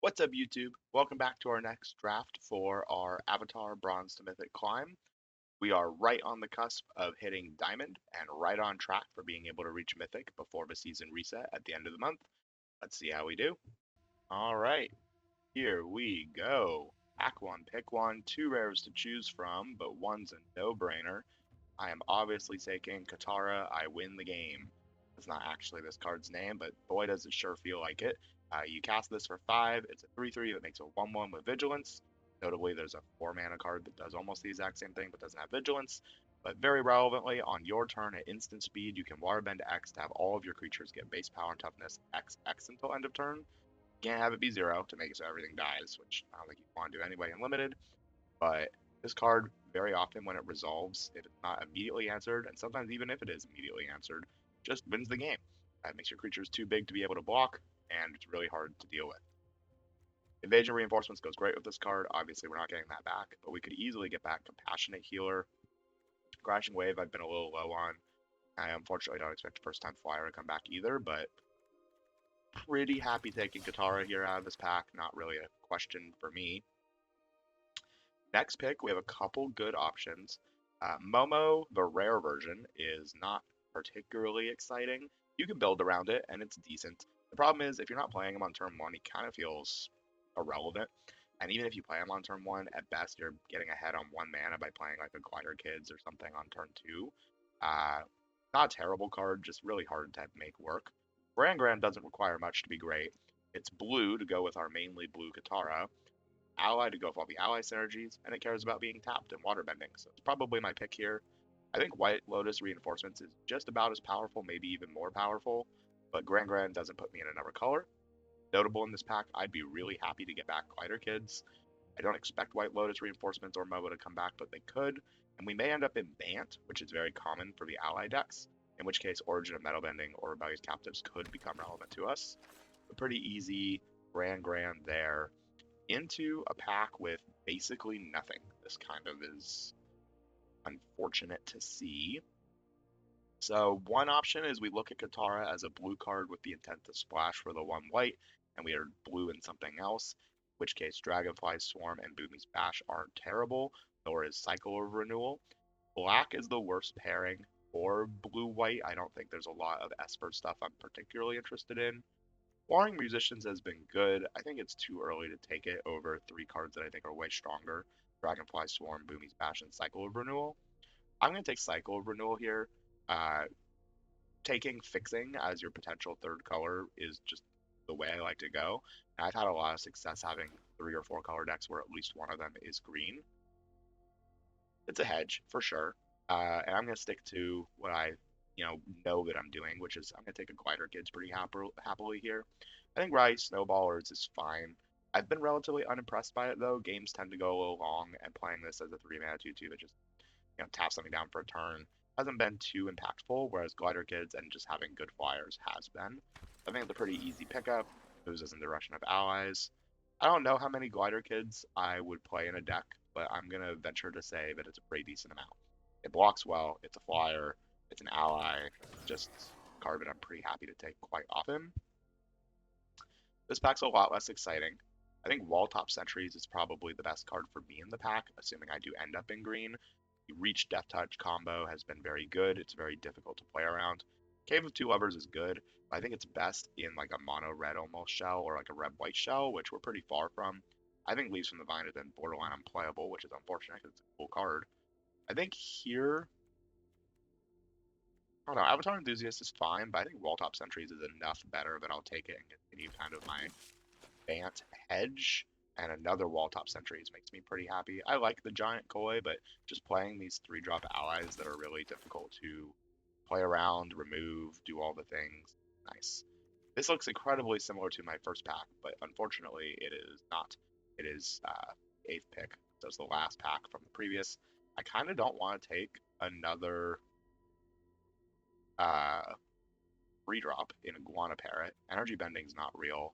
What's up, YouTube? Welcome back to our next draft for our Avatar Bronze to Mythic climb. We are right on the cusp of hitting Diamond and right on track for being able to reach Mythic before the season reset at the end of the month. Let's see how we do. All right, here we go. Pack one, pick one, two rares to choose from, but one's a no-brainer. I am obviously taking Katara. I win the game. It's not actually this card's name, but boy does it sure feel like it. You cast this for 5. It's a 3/3 that makes a 1/1 with Vigilance. Notably, there's a 4 mana card that does almost the exact same thing but doesn't have Vigilance. But very relevantly, on your turn at instant speed, you can Waterbend X to have all of your creatures get base power and toughness XX until end of turn. You can't have it be 0 to make it so everything dies, which I don't think you want to do anyway in Limited. But this card, very often when it resolves, if it's not immediately answered, and sometimes even if it is immediately answered, just wins the game. That makes your creatures too big to be able to block, and it's really hard to deal with. Invasion Reinforcements goes great with this card. Obviously, we're not getting that back, but we could easily get back Compassionate Healer. Crashing Wave, I've been a little low on. I unfortunately don't expect a first-time flyer to come back either, but pretty happy taking Katara here out of this pack. Not really a question for me. Next pick, we have a couple good options. Momo, the rare version, is not particularly exciting. You can build around it, and it's decent. The problem is, if you're not playing him on turn 1, he kind of feels irrelevant. And even if you play him on turn 1, at best, you're getting ahead on 1 mana by playing like a Glider Kids or something on turn 2. Not a terrible card, just really hard to make work. Grand doesn't require much to be great. It's blue to go with our mainly blue Katara, ally to go with all the ally synergies, and it cares about being tapped and waterbending, so it's probably my pick here. I think White Lotus Reinforcements is just about as powerful, maybe even more powerful, but Grand doesn't put me in another color. Notable in this pack, I'd be really happy to get back Glider Kids. I don't expect White Lotus Reinforcements or MOBA to come back, but they could, and we may end up in Bant, which is very common for the ally decks, in which case Origin of Metalbending or Rebellious Captives could become relevant to us. A pretty easy Grand there into a pack with basically nothing. This kind of is unfortunate to see. So one option is we look at Katara as a blue card with the intent to splash for the 1 white, and we are blue in something else, in which case Dragonfly Swarm and Boomy's Bash aren't terrible, nor is Cycle of Renewal. Black is the worst pairing for blue-white. I don't think there's a lot of Esper stuff I'm particularly interested in. Warring Musicians has been good. I think it's too early to take it over 3 cards that I think are way stronger. Dragonfly Swarm, Boomy's Bash, and Cycle of Renewal. I'm going to take Cycle of Renewal here. Uh, Taking Fixing as your potential third color is just the way I like to go. And I've had a lot of success having 3 or 4 color decks where at least one of them is green. It's a hedge, for sure. And I'm going to stick to what I know that I'm doing, which is I'm going to take a Glider Kids pretty happily here. I think Rise Snowballers is fine. I've been relatively unimpressed by it, though. Games tend to go a little long, and playing this as a 3-mana 2/2 that just tap something down for a turn hasn't been too impactful, whereas Glider Kids and just having good flyers has been. I think it's a pretty easy pickup. Moves us in the direction of allies. I don't know how many Glider Kids I would play in a deck, but I'm going to venture to say that it's a pretty decent amount. It blocks well, it's a flyer, it's an ally, just a card that I'm pretty happy to take quite often. This pack's a lot less exciting. I think Wall Top Sentries is probably the best card for me in the pack, assuming I do end up in green. The Reach Death Touch combo has been very good. It's very difficult to play around. Cave of Two Lovers is good, but I think it's best in like a mono red almost shell or like a red white shell, which we're pretty far from. I think Leaves from the Vine has been borderline unplayable, which is unfortunate because it's a cool card. I think here, I don't know, Avatar Enthusiast is fine, but I think Wall Top Sentries is enough better that I'll take it and continue kind of my Bant hedge. And another Wall Top Sentries makes me pretty happy. I like the Giant Koi, but just playing these 3-drop allies that are really difficult to play around, remove, do all the things, nice. This looks incredibly similar to my first pack, but unfortunately it is not. It is 8th pick, so it's the last pack from the previous. I kind of don't want to take another 3-drop in Iguana Parrot. Energy Bending's not real.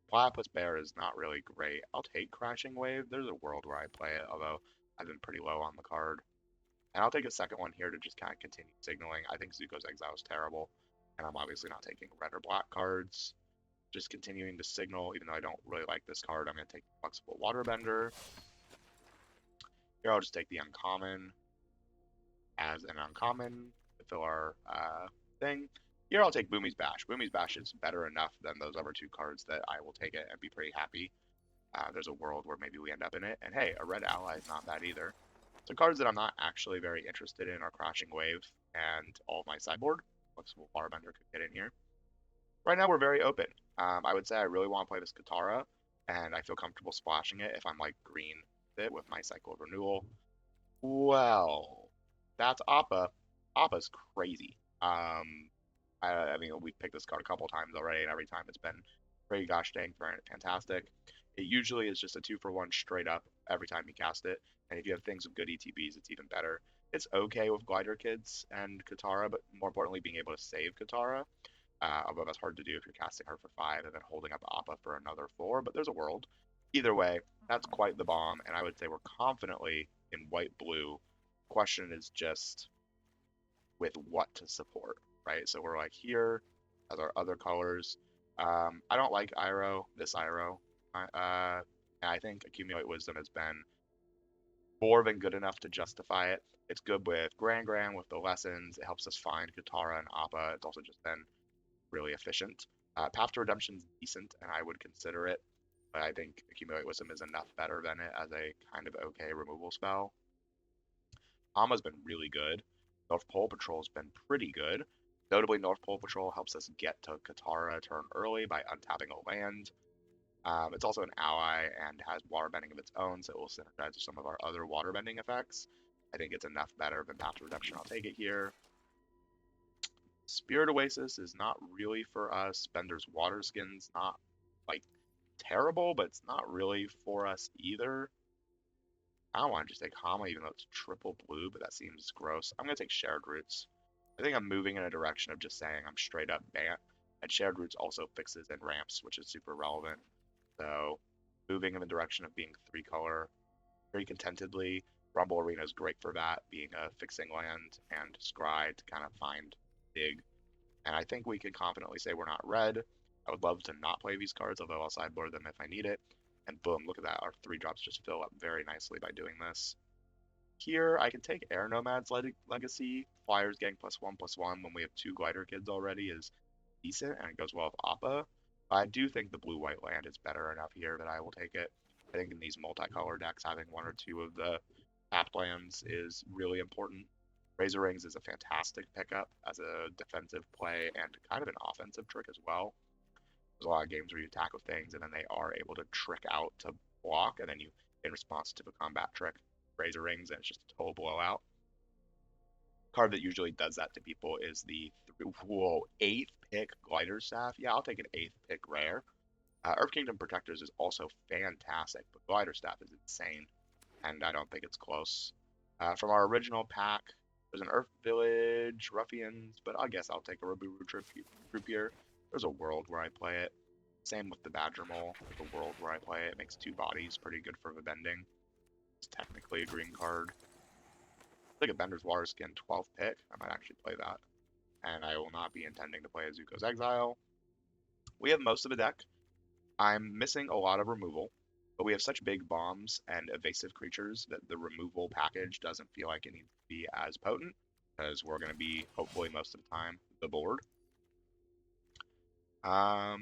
Platypus Bear is not really great. I'll take Crashing Wave. There's a world where I play it, although I've been pretty low on the card. And I'll take a second one here to just kind of continue signaling. I think Zuko's Exile is terrible, and I'm obviously not taking red or black cards. Just continuing to signal, even though I don't really like this card, I'm going to take Flexible Waterbender. Here I'll just take the uncommon as an uncommon to fill our thing. Here I'll take Boomy's Bash. Boomy's Bash is better enough than those other two cards that I will take it and be pretty happy. There's a world where maybe we end up in it. And hey, a red ally is not bad either. So cards that I'm not actually very interested in are Crashing Wave and all of my sideboard. Flexible Waterbender could get in here. Right now we're very open. I would say I really want to play this Katara, and I feel comfortable splashing it if I'm like green with it with my Cycle of Renewal. Well, that's Appa. Appa's crazy. I mean, we've picked this card a couple times already, and every time it's been pretty gosh dang fantastic. It usually is just a 2-for-1 straight up every time you cast it, and if you have things with good ETBs, it's even better. It's okay with Glider Kids and Katara, but more importantly, being able to save Katara. Although that's hard to do if you're casting her for 5 and then holding up Appa for another 4, but there's a world. Either way, that's quite the bomb, and I would say we're confidently in white-blue. Question is just with what to support, right? So we're like here as our other colors. I don't like this Iroh. And I think Accumulate Wisdom has been more than good enough to justify it. It's good with Grand with the lessons. It helps us find Katara and Appa. It's also just been really efficient. Path to Redemption's decent, and I would consider it. But I think Accumulate Wisdom is enough better than it as a kind of okay removal spell. Hama's been really good. North Pole Patrol's been pretty good. Notably, North Pole Patrol helps us get to Katara turn early by untapping a land. It's also an ally and has waterbending of its own, so it will synergize with some of our other waterbending effects. I think it's enough better than Path to Redemption. I'll take it here. Spirit Oasis is not really for us. Bender's Water Skin's not, like, terrible, but it's not really for us either. I don't want to just take Hama, even though it's triple blue, but that seems gross. I'm going to take Shared Roots. I think I'm moving in a direction of just saying I'm straight up Bant, and Shared Roots also fixes and ramps, which is super relevant. So, moving in the direction of being 3-color very contentedly. Rumble Arena is great for that, being a fixing land, and Scry to kind of find dig. And I think we can confidently say we're not red. I would love to not play these cards, although I'll sideboard them if I need it. And boom, look at that. Our 3-drops just fill up very nicely by doing this. Here, I can take Air Nomad's Legacy. Flyers getting +1/+1 when we have 2 Glider Kids already is decent, and it goes well with Appa. But I do think the blue-white land is better enough here that I will take it. I think in these multicolor decks, having 1 or 2 of the tapped lands is really important. Razor Rings is a fantastic pickup as a defensive play and kind of an offensive trick as well. There's a lot of games where you attack with things and then they are able to trick out to block, and then you, in response to the combat trick, Razor Rings, and it's just a total blowout. Card that usually does that to people is the 8th pick Glider Staff. Yeah, I'll take an 8th pick rare. Earth Kingdom Protectors is also fantastic, but Glider Staff is insane, and I don't think it's close. From our original pack, there's an Earth Village, Ruffians, but I guess I'll take a Roburu Troop here. There's a world where I play it. Same with the Badger Mole. There's a world where I play it. It makes 2 bodies, pretty good for the bending. It's technically a green card. Like a Bender's Water Skin 12th pick. I might actually play that. And I will not be intending to play a Zuko's Exile. We have most of the deck. I'm missing a lot of removal, but we have such big bombs and evasive creatures that the removal package doesn't feel like it needs to be as potent, because we're going to be, hopefully most of the time, the board. Not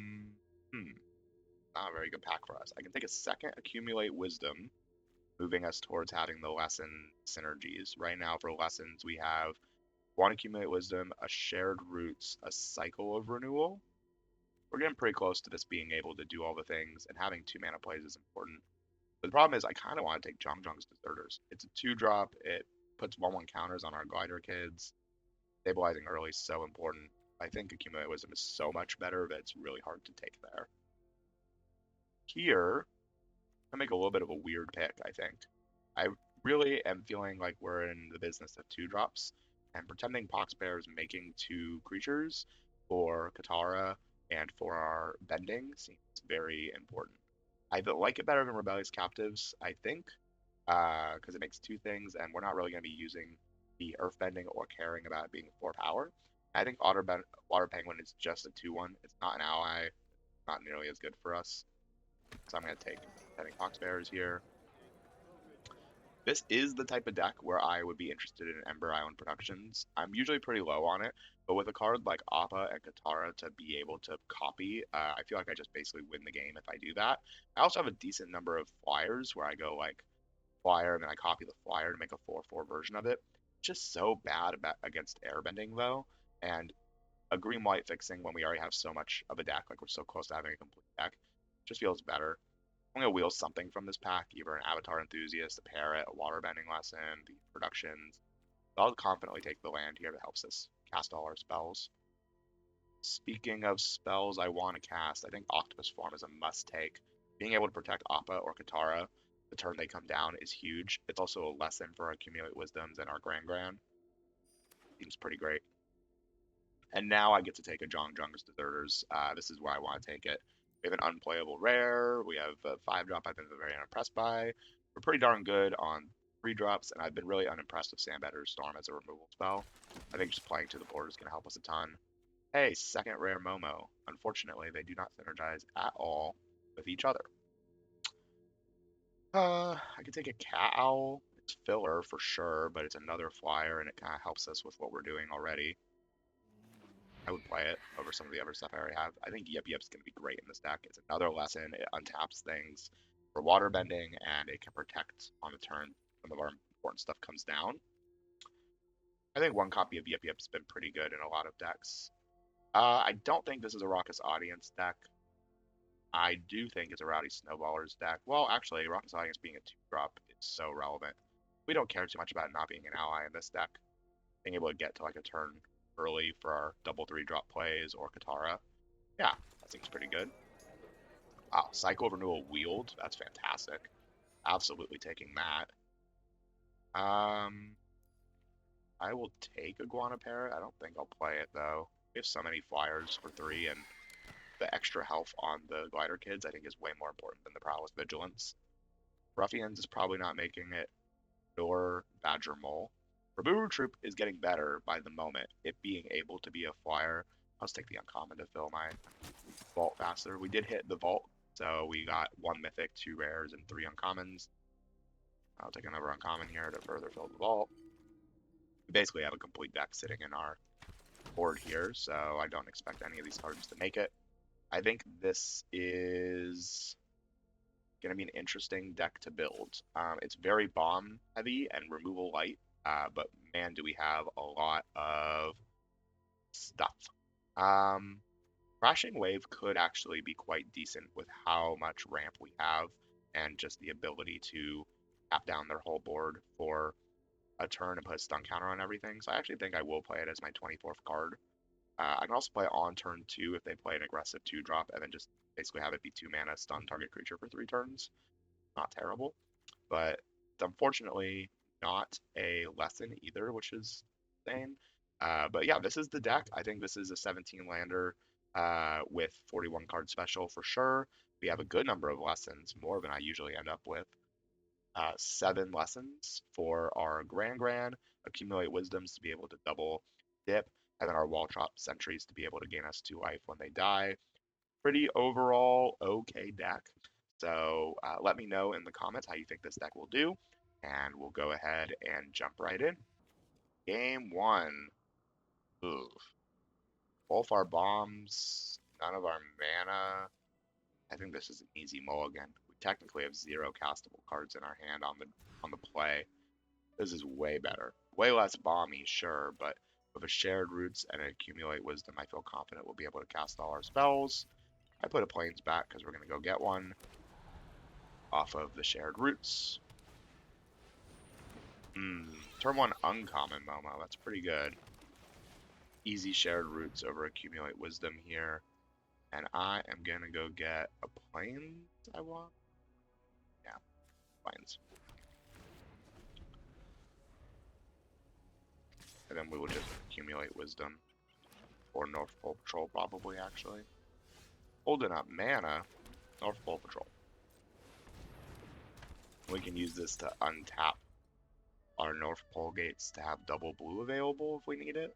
a very good pack for us. I can take a second Accumulate Wisdom, moving us towards having the lesson synergies. Right now for lessons, we have 1 Accumulate Wisdom, a Shared Roots, a Cycle of Renewal. We're getting pretty close to this being able to do all the things, and having 2 mana plays is important. But the problem is I kind of want to take Zhongzhong's Deserters. It's a 2-drop, it puts 1/1 counters on our Glider Kids. Stabilizing early is so important. I think Accumulate Wisdom is so much better that it's really hard to take there. Here, I make a little bit of a weird pick, I think. I really am feeling like we're in the business of 2-drops, and pretending Poxbear is making 2 creatures for Katara and for our bending seems very important. I like it better than Rebellious Captives, I think, because it makes 2 things, and we're not really going to be using the Earth Bending or caring about it being 4 power. I think Water Penguin is just a 2/1. It's not an ally. not nearly as good for us. So I'm going to take Heading Fox Bears here. This is the type of deck where I would be interested in Ember Island Productions. I'm usually pretty low on it, but with a card like Appa and Katara to be able to copy, I feel like I just basically win the game if I do that. I also have a decent number of flyers where I go like flyer and then I copy the flyer to make a 4/4 version of it. Just so bad against airbending though, and a green white fixing when we already have so much of a deck, like we're so close to having a complete deck, just feels better. I'm gonna wheel something from this pack, either an Avatar Enthusiast, a Parrot, a Waterbending Lesson, the Productions. I'll confidently take the land here that helps us cast all our spells. Speaking of spells I want to cast, I think Octopus Form is a must-take. Being able to protect Appa or Katara the turn they come down is huge. It's also a lesson for our Accumulate Wisdoms and our Grand. Seems pretty great. And now I get to take a Junger's Deserters. This is where I want to take it. We have an unplayable rare. We have a 5-drop I've been very unimpressed by. We're pretty darn good on 3-drops, and I've been really unimpressed with Sandbetter's Storm as a removal spell. I think just playing to the board is going to help us a ton. Hey, second rare Momo. Unfortunately, they do not synergize at all with each other. I could take a Cat Owl. It's filler for sure, but it's another flyer, and it kind of helps us with what we're doing already. I would play it over some of the other stuff I already have. I think Yep Yep's going to be great in this deck. It's another lesson. It untaps things for water bending, and it can protect on the turn. Some of our important stuff comes down. I think one copy of Yep Yep's been pretty good in a lot of decks. I don't think this is a Raucous Audience deck. I do think it's a Rowdy Snowballers deck. Well, actually, Raucous Audience being a 2-drop is so relevant. We don't care too much about not being an ally in this deck. Being able to get to like a turn early for our double 3-drop plays or Katara. Yeah, that seems pretty good. Wow, Cycle Renewal Wield. That's fantastic. Absolutely taking that. I will take Iguana Parrot. I don't think I'll play it though. We have so many flyers for 3, and the extra health on the Glider Kids I think is way more important than the Prowess Vigilance. Ruffians is probably not making it, nor Badger Mole. Raburu Troop is getting better by the moment. It being able to be a flyer. I'll just take the uncommon to fill my vault faster. We did hit the vault, so we got 1 mythic, 2 rares, and 3 uncommons. I'll take another uncommon here to further fill the vault. We basically have a complete deck sitting in our board here, so I don't expect any of these cards to make it. I think this is going to be an interesting deck to build. It's very bomb heavy and removal light, but man, do we have a lot of stuff. Crashing Wave could actually be quite decent with how much ramp we have and just the ability to tap down their whole board for a turn and put a stun counter on everything. So I actually think I will play it as my 24th card. I can also play it on turn 2 if they play an aggressive 2-drop and then just basically have it be 2 mana, stun target creature for 3 turns. Not terrible, but it's unfortunately not a lesson either, which is insane. But yeah, this is the deck. I think this is a 17-lander with 41 card special for sure. We have a good number of lessons, more than I usually end up with. 7 lessons for our Grand, accumulate wisdoms to be able to double dip, and then our wall drop sentries to be able to gain us 2 life when they die. Pretty overall okay deck. So let me know in the comments how you think this deck will do, and we'll go ahead and jump right in. Game 1. Ooh. Both our bombs, none of our mana. I think this is an easy mulligan. We technically have 0 castable cards in our hand on the play. This is way better. Way less bomby, sure, but with a shared roots and an accumulate wisdom, I feel confident we'll be able to cast all our spells. I put a plains back because we're going to go get one off of the shared roots. Turn 1 uncommon Momo. That's pretty good. Easy shared roots over accumulate wisdom here. And I am going to go get a plains, I want. Yeah, plains. And then we will just accumulate wisdom. Or North Pole Patrol, probably, actually. Holding up mana, North Pole Patrol. We can use this to untap our North Pole gates to have double blue available if we need it.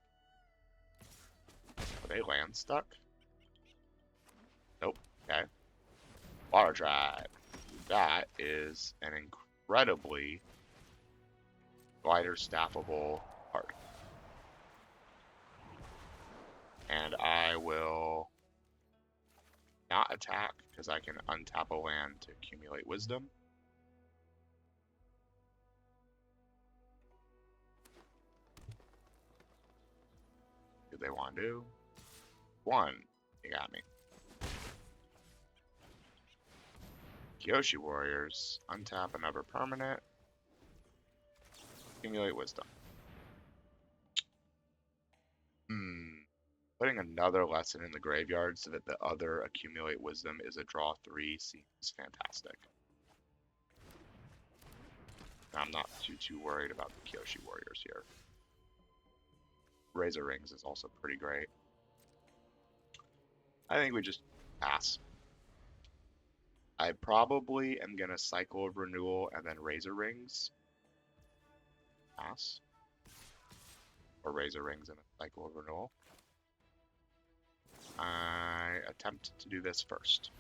Are they land stuck? Nope. Okay. Water Drive. That is an incredibly glider staffable card. And I will not attack because I can untap a land to accumulate wisdom. What do they want to do? One. You got me. Kyoshi Warriors. Untap another permanent. Accumulate wisdom. Putting another lesson in the graveyard so that the other accumulate wisdom is a draw 3 seems fantastic. I'm not too worried about the Kyoshi Warriors here. Razor Rings is also pretty great. I think we just pass. I probably am going to Cycle of Renewal and then Razor Rings. Pass. Or Razor Rings and a Cycle of Renewal. I attempt to do this first.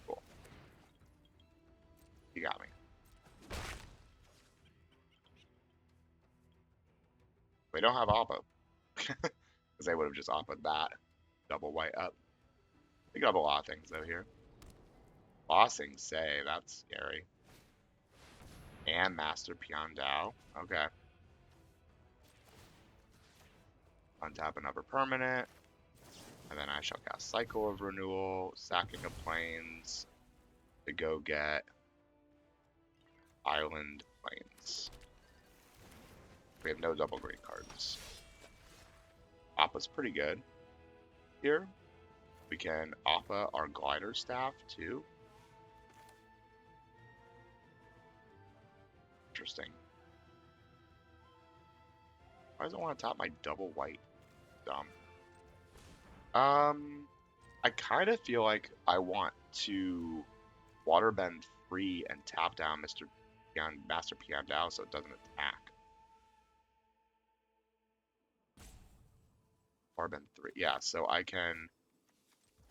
Cool. You got me. We don't have Appa. Because they would have just Appa'd that. Double white up. We got a lot of things though here. Bossing Say, that's scary. And Master Piandao. Okay. Untap another permanent. And then I shall cast Cycle of Renewal, sacking of Plains to go get Island Plains. We have no double green cards. Appa's pretty good. Here, we can Appa our Glider Staff too. Interesting. Why does it want to top my double white? Dumb. I kind of feel like I want to Waterbend free and tap down Master Piandao so it doesn't attack. Waterbend 3. Yeah, so I can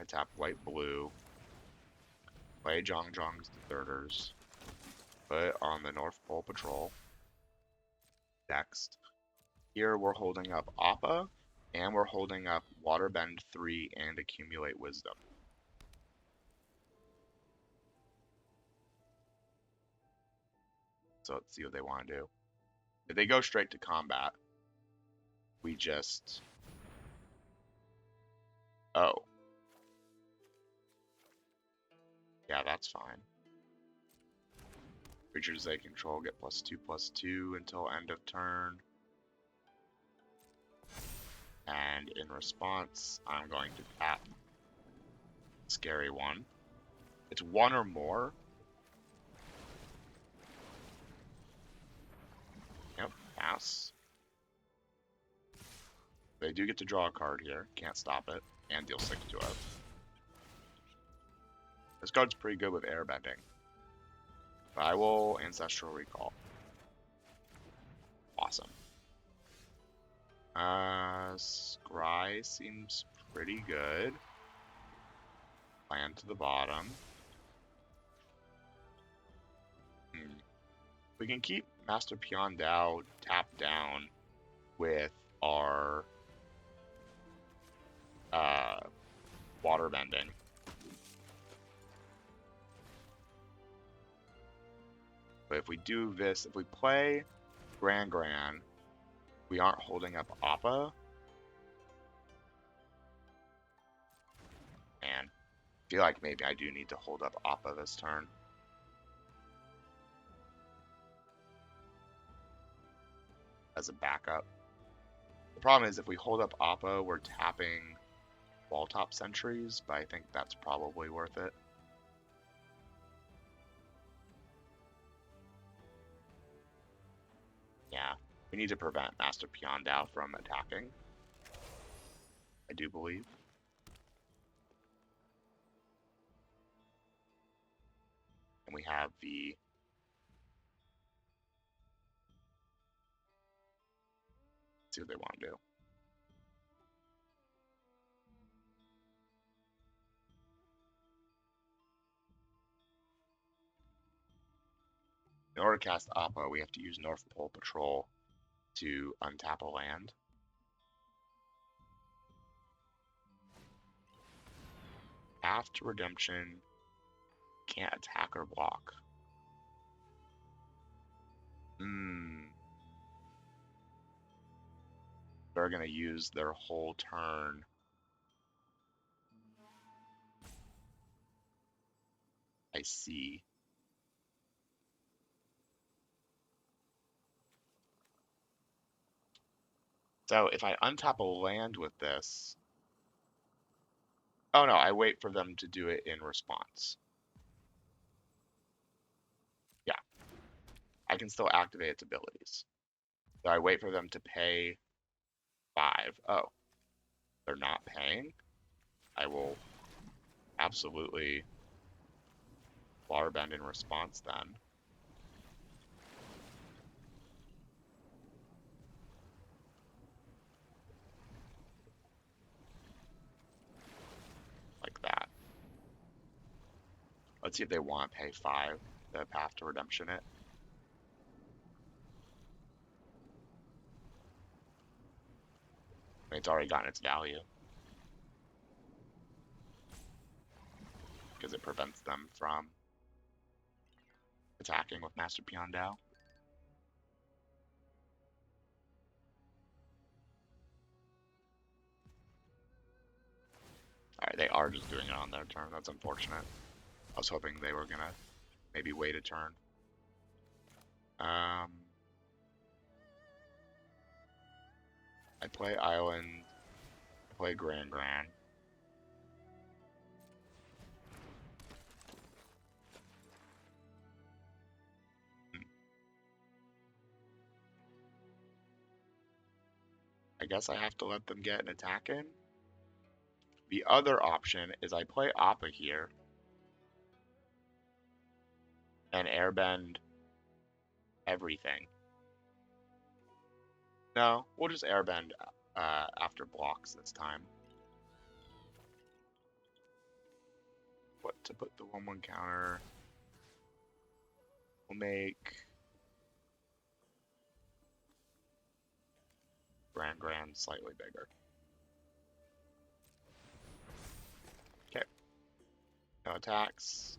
tap white blue, play Zhong's Deserters, put on the North Pole Patrol. Next. Here we're holding up Appa, and we're holding up Waterbend 3 and Accumulate Wisdom. So let's see what they want to do. If they go straight to combat, we just... Oh. Yeah, that's fine. Creatures they control get +2/+2 until end of turn. And in response, I'm going to tap Scary One. It's one or more. Yep, pass. They do get to draw a card here. Can't stop it. And deal 6 to it. This card's pretty good with airbending. But I will Ancestral Recall. Awesome. Scry seems pretty good. Land to the bottom. We can keep Master Piandao tapped down with our water bending. But if we do this, if we play Gran, we aren't holding up Appa. And I feel like maybe I do need to hold up Appa this turn. As a backup. The problem is if we hold up Appa, we're tapping Walltop Sentries, but I think that's probably worth it. Yeah, we need to prevent Master Piandao from attacking. I do believe. And we have the... Let's see what they want to do. In order to cast Appa, we have to use North Pole Patrol to untap a land. Path to Redemption, can't attack or block. They're going to use their whole turn. I see. So if I untap a land with this... Oh no, I wait for them to do it in response. Yeah. I can still activate its abilities. So I wait for them to pay 5. Oh. They're not paying? I will absolutely Warbend in response then. Like that. Let's see if they want to pay 5 to Path to Redemption it. I mean, it's already gotten its value. Because it prevents them from attacking with Master Peon Dao. Alright, they are just doing it on their turn. That's unfortunate. I was hoping they were gonna maybe wait a turn. I play Island. I play Grand Grand. I guess I have to let them get an attack in. The other option is I play Appa here and airbend everything. No, we'll just airbend after blocks this time. What to put the 1/1 counter? We'll make Grand Grand slightly bigger. Okay. No attacks.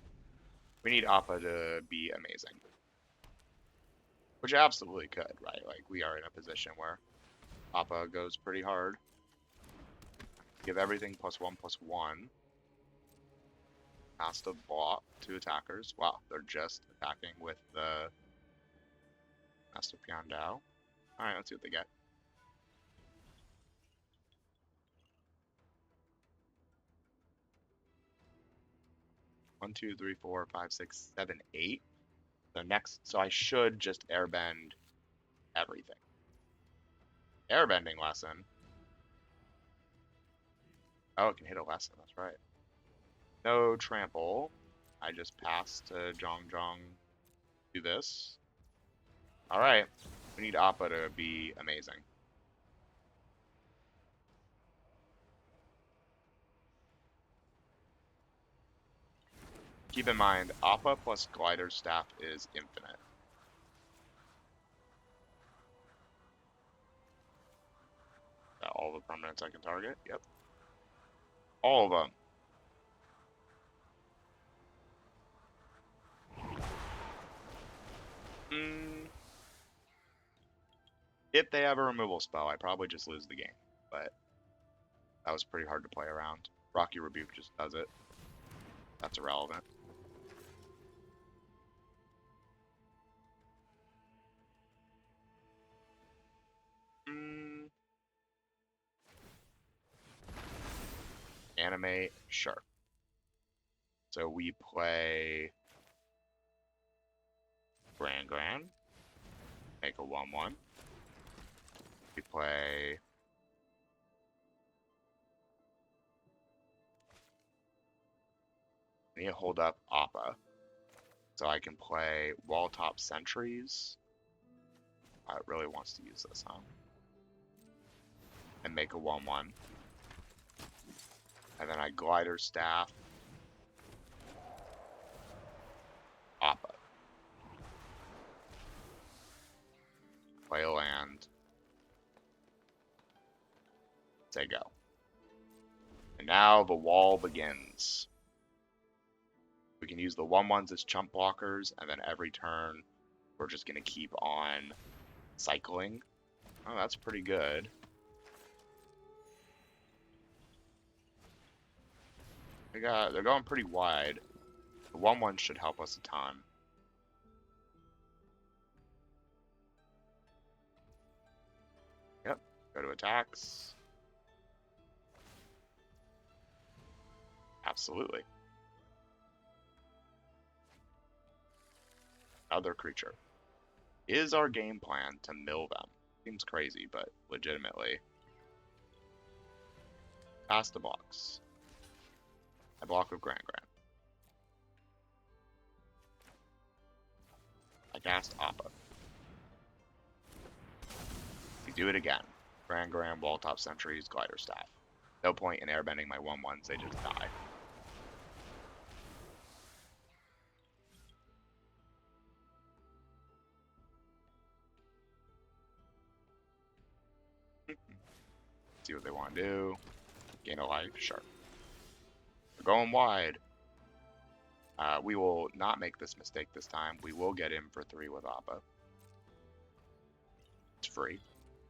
We need Appa to be amazing. Which absolutely could, right? Like, we are in a position where Appa goes pretty hard. Give everything +1/+1. Has to block 2 attackers. Wow, they're just attacking with the Master Peon Dao. Alright, let's see what they get. One, 2, 3, 4, 5, 6, 7, 8. So next, so I should just airbend everything. Airbending lesson. Oh, it can hit a lesson, that's right. No trample. I just pass to Zhong. Do this. Alright. We need Appa to be amazing. Keep in mind, Appa plus Glider Staff is infinite. That all the permanents I can target? Yep. All of them. If they have a removal spell, I probably just lose the game. But that was pretty hard to play around. Rocky Rebuke just does it. That's irrelevant. Animate, sure. So we play Grand Grand. Make a 1/1. We play I need to hold up Appa. So I can play Wall Top Sentries. It really wants to use this, huh? And make a 1/1. And then I Glider Staff Appa. and say go. And now the wall begins. We can use the 1/1s as chump blockers, and then every turn we're just going to keep on cycling. Oh, that's pretty good. They're going pretty wide. The 1/1 should help us a ton. Yep, go to attacks. Absolutely. Another creature. Is our game plan to mill them? Seems crazy, but legitimately. Pass the box. I block with Grand Grand. I cast Appa. We do it again. Grand Grand, Wall Top Sentries, Glider Staff. No point in airbending my 1/1s, they just die. See what they want to do. Gain a life, sure. We're going wide. We will not make this mistake this time. We will get in for 3 with Appa. It's free,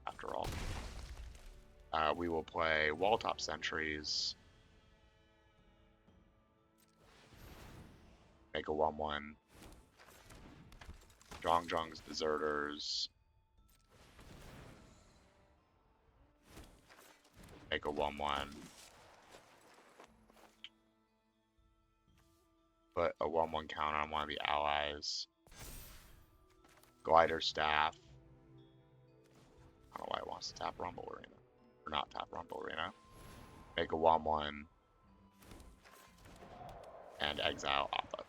after all. We will play Wall Top Sentries. Make a 1/1. Zhong's Deserters. Make a 1/1. Put a 1/1 counter on one of the allies. Glider Staff. I don't know why it wants to tap Rumble Arena. Or not tap Rumble Arena. Make a 1/1. And exile Appa.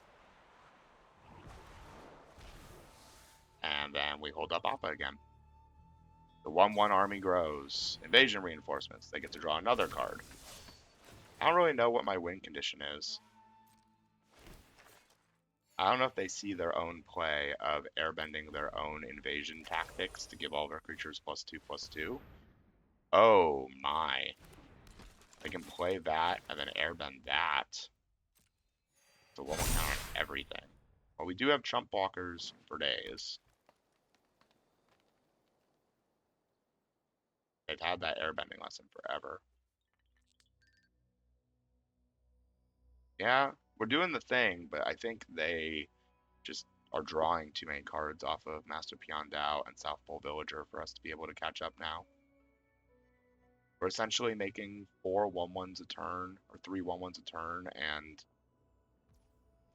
And then we hold up Appa again. The 1/1 army grows. Invasion reinforcements. They get to draw another card. I don't really know what my win condition is. I don't know if they see their own play of airbending their own invasion tactics to give all their creatures +2/+2. Oh my. They can play that and then airbend that. So 1/1 counter on everything. Well, we do have chump blockers for days. They've had that airbending lesson forever. Yeah, we're doing the thing, but I think they just are drawing too many cards off of Master Pion Dao and South Pole Villager for us to be able to catch up now. We're essentially making 4 1/1s a turn, or 3 1/1s a turn, and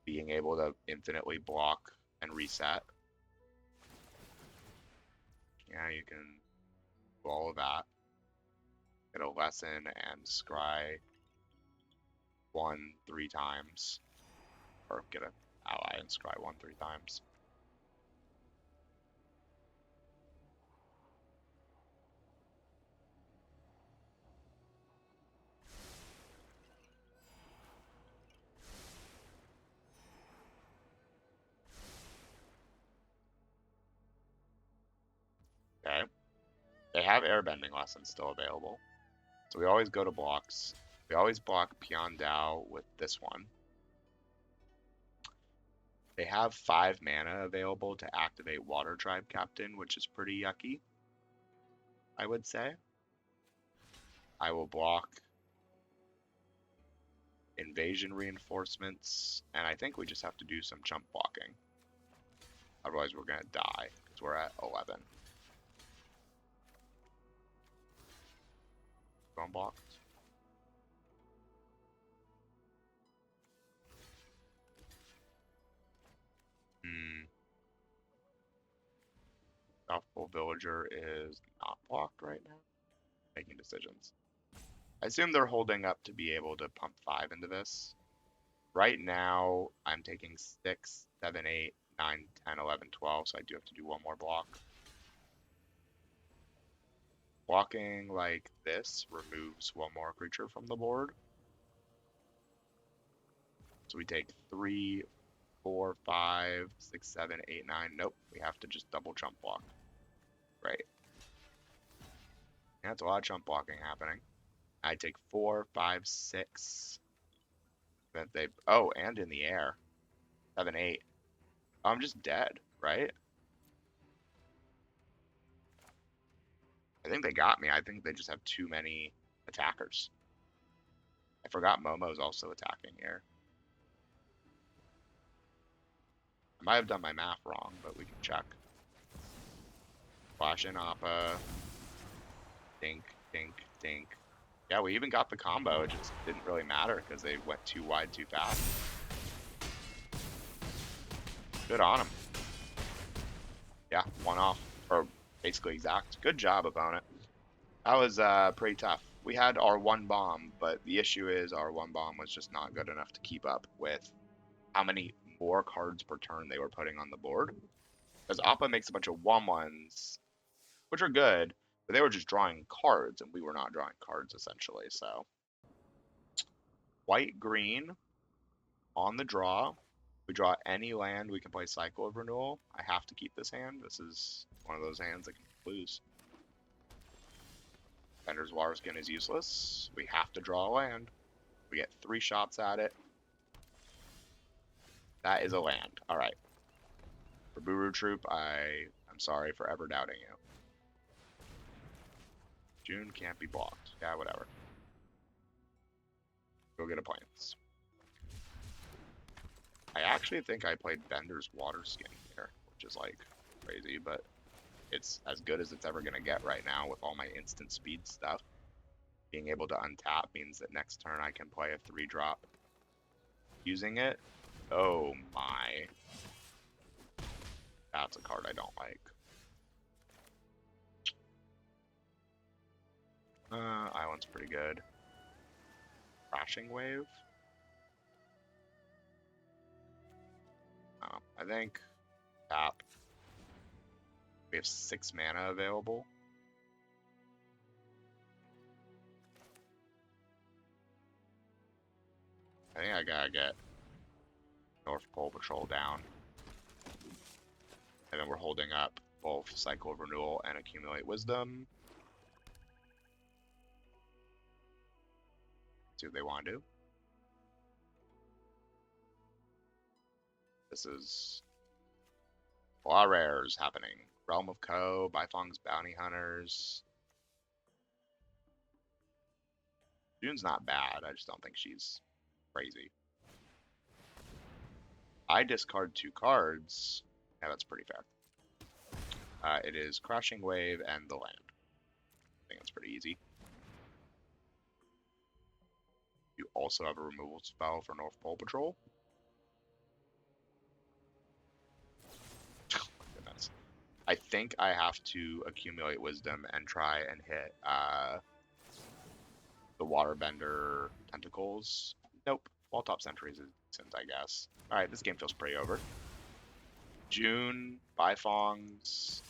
being able to infinitely block and reset. Yeah, you can do all of that. Get a lesson and scry 1 3 times. Or get an ally and scry 1 3 times. Okay. They have airbending lessons still available. So we always go to blocks. We always block Pion Dao with this one. They have 5 mana available to activate Water Tribe Captain, which is pretty yucky, I would say. I will block Invasion Reinforcements, and I think we just have to do some chump blocking. Otherwise we're going to die, because we're at 11. Going blocked. South Pole Villager is not blocked right now. Making decisions. I assume they're holding up to be able to pump 5 into this. Right now, I'm taking 6, 7, 8, 9, 10, 11, 12, so I do have to do 1 more block. Blocking like this removes 1 more creature from the board. So we take 3, 4, 5, 6, 7, 8, 9. Nope, we have to just double chump block. Right. That's a lot of chump blocking happening. I take 4, 5, 6. Then they and in the air. 7, 8. Oh, I'm just dead, right? I think they got me. I think they just have too many attackers. I forgot Momo's also attacking here. I might have done my math wrong, but we can check. Flash in Appa. Dink, dink, dink. Yeah, we even got the combo. It just didn't really matter because they went too wide too fast. Good on him. Yeah, one off. Or basically exact. Good job, opponent. That was pretty tough. We had our one bomb, but the issue is our one bomb was just not good enough to keep up with how many more cards per turn they were putting on the board. Because Appa makes a bunch of 1/1s, which are good, but they were just drawing cards, and we were not drawing cards, essentially. So, white-green on the draw. We draw any land, we can play Cycle of Renewal. I have to keep this hand. This is one of those hands that can lose. Bender's Waterskin is useless. We have to draw a land. We get 3 shots at it. That is a land. All right. For Buru Troop, I'm sorry for ever doubting you. June can't be blocked. Yeah, whatever. Go get a Plains. I actually think I played Bender's Waterskin here, which is like crazy, but it's as good as it's ever going to get right now with all my instant speed stuff. Being able to untap means that next turn I can play a 3-drop using it. Oh my. That's a card I don't like. Island's pretty good. Crashing Wave. I think tap. We have 6 mana available. I think I gotta get North Pole Patrol down. And then we're holding up both Cycle of Renewal and Accumulate Wisdom. See what they want to do. This is a lot of rares happening. Realm of Ko, Bifong's Bounty Hunters. June's not bad, I just don't think she's crazy. I discard 2 cards. Yeah, that's pretty fair. It is Crashing Wave and the land. I think that's pretty easy. You also have a removal spell for North Pole Patrol. Oh my goodness. I think I have to accumulate wisdom and try and hit the Waterbender Tentacles. Nope. Walltop Sentries is decent, I guess. Alright, this game feels pretty over. June, Bifongs,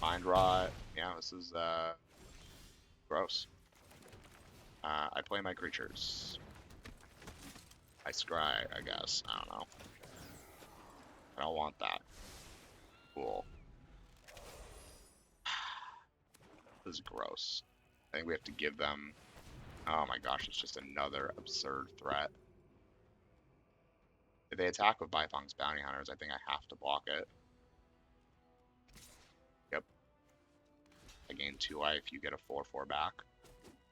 Mind Rot. Yeah, this is gross. I play my creatures. I scry, I guess. I don't know. I don't want that. Cool. This is gross. I think we have to give them... Oh my gosh, it's just another absurd threat. If they attack with Bifong's Bounty Hunters, I think I have to block it. Yep. I gain 2 life, you get a 4/4 back.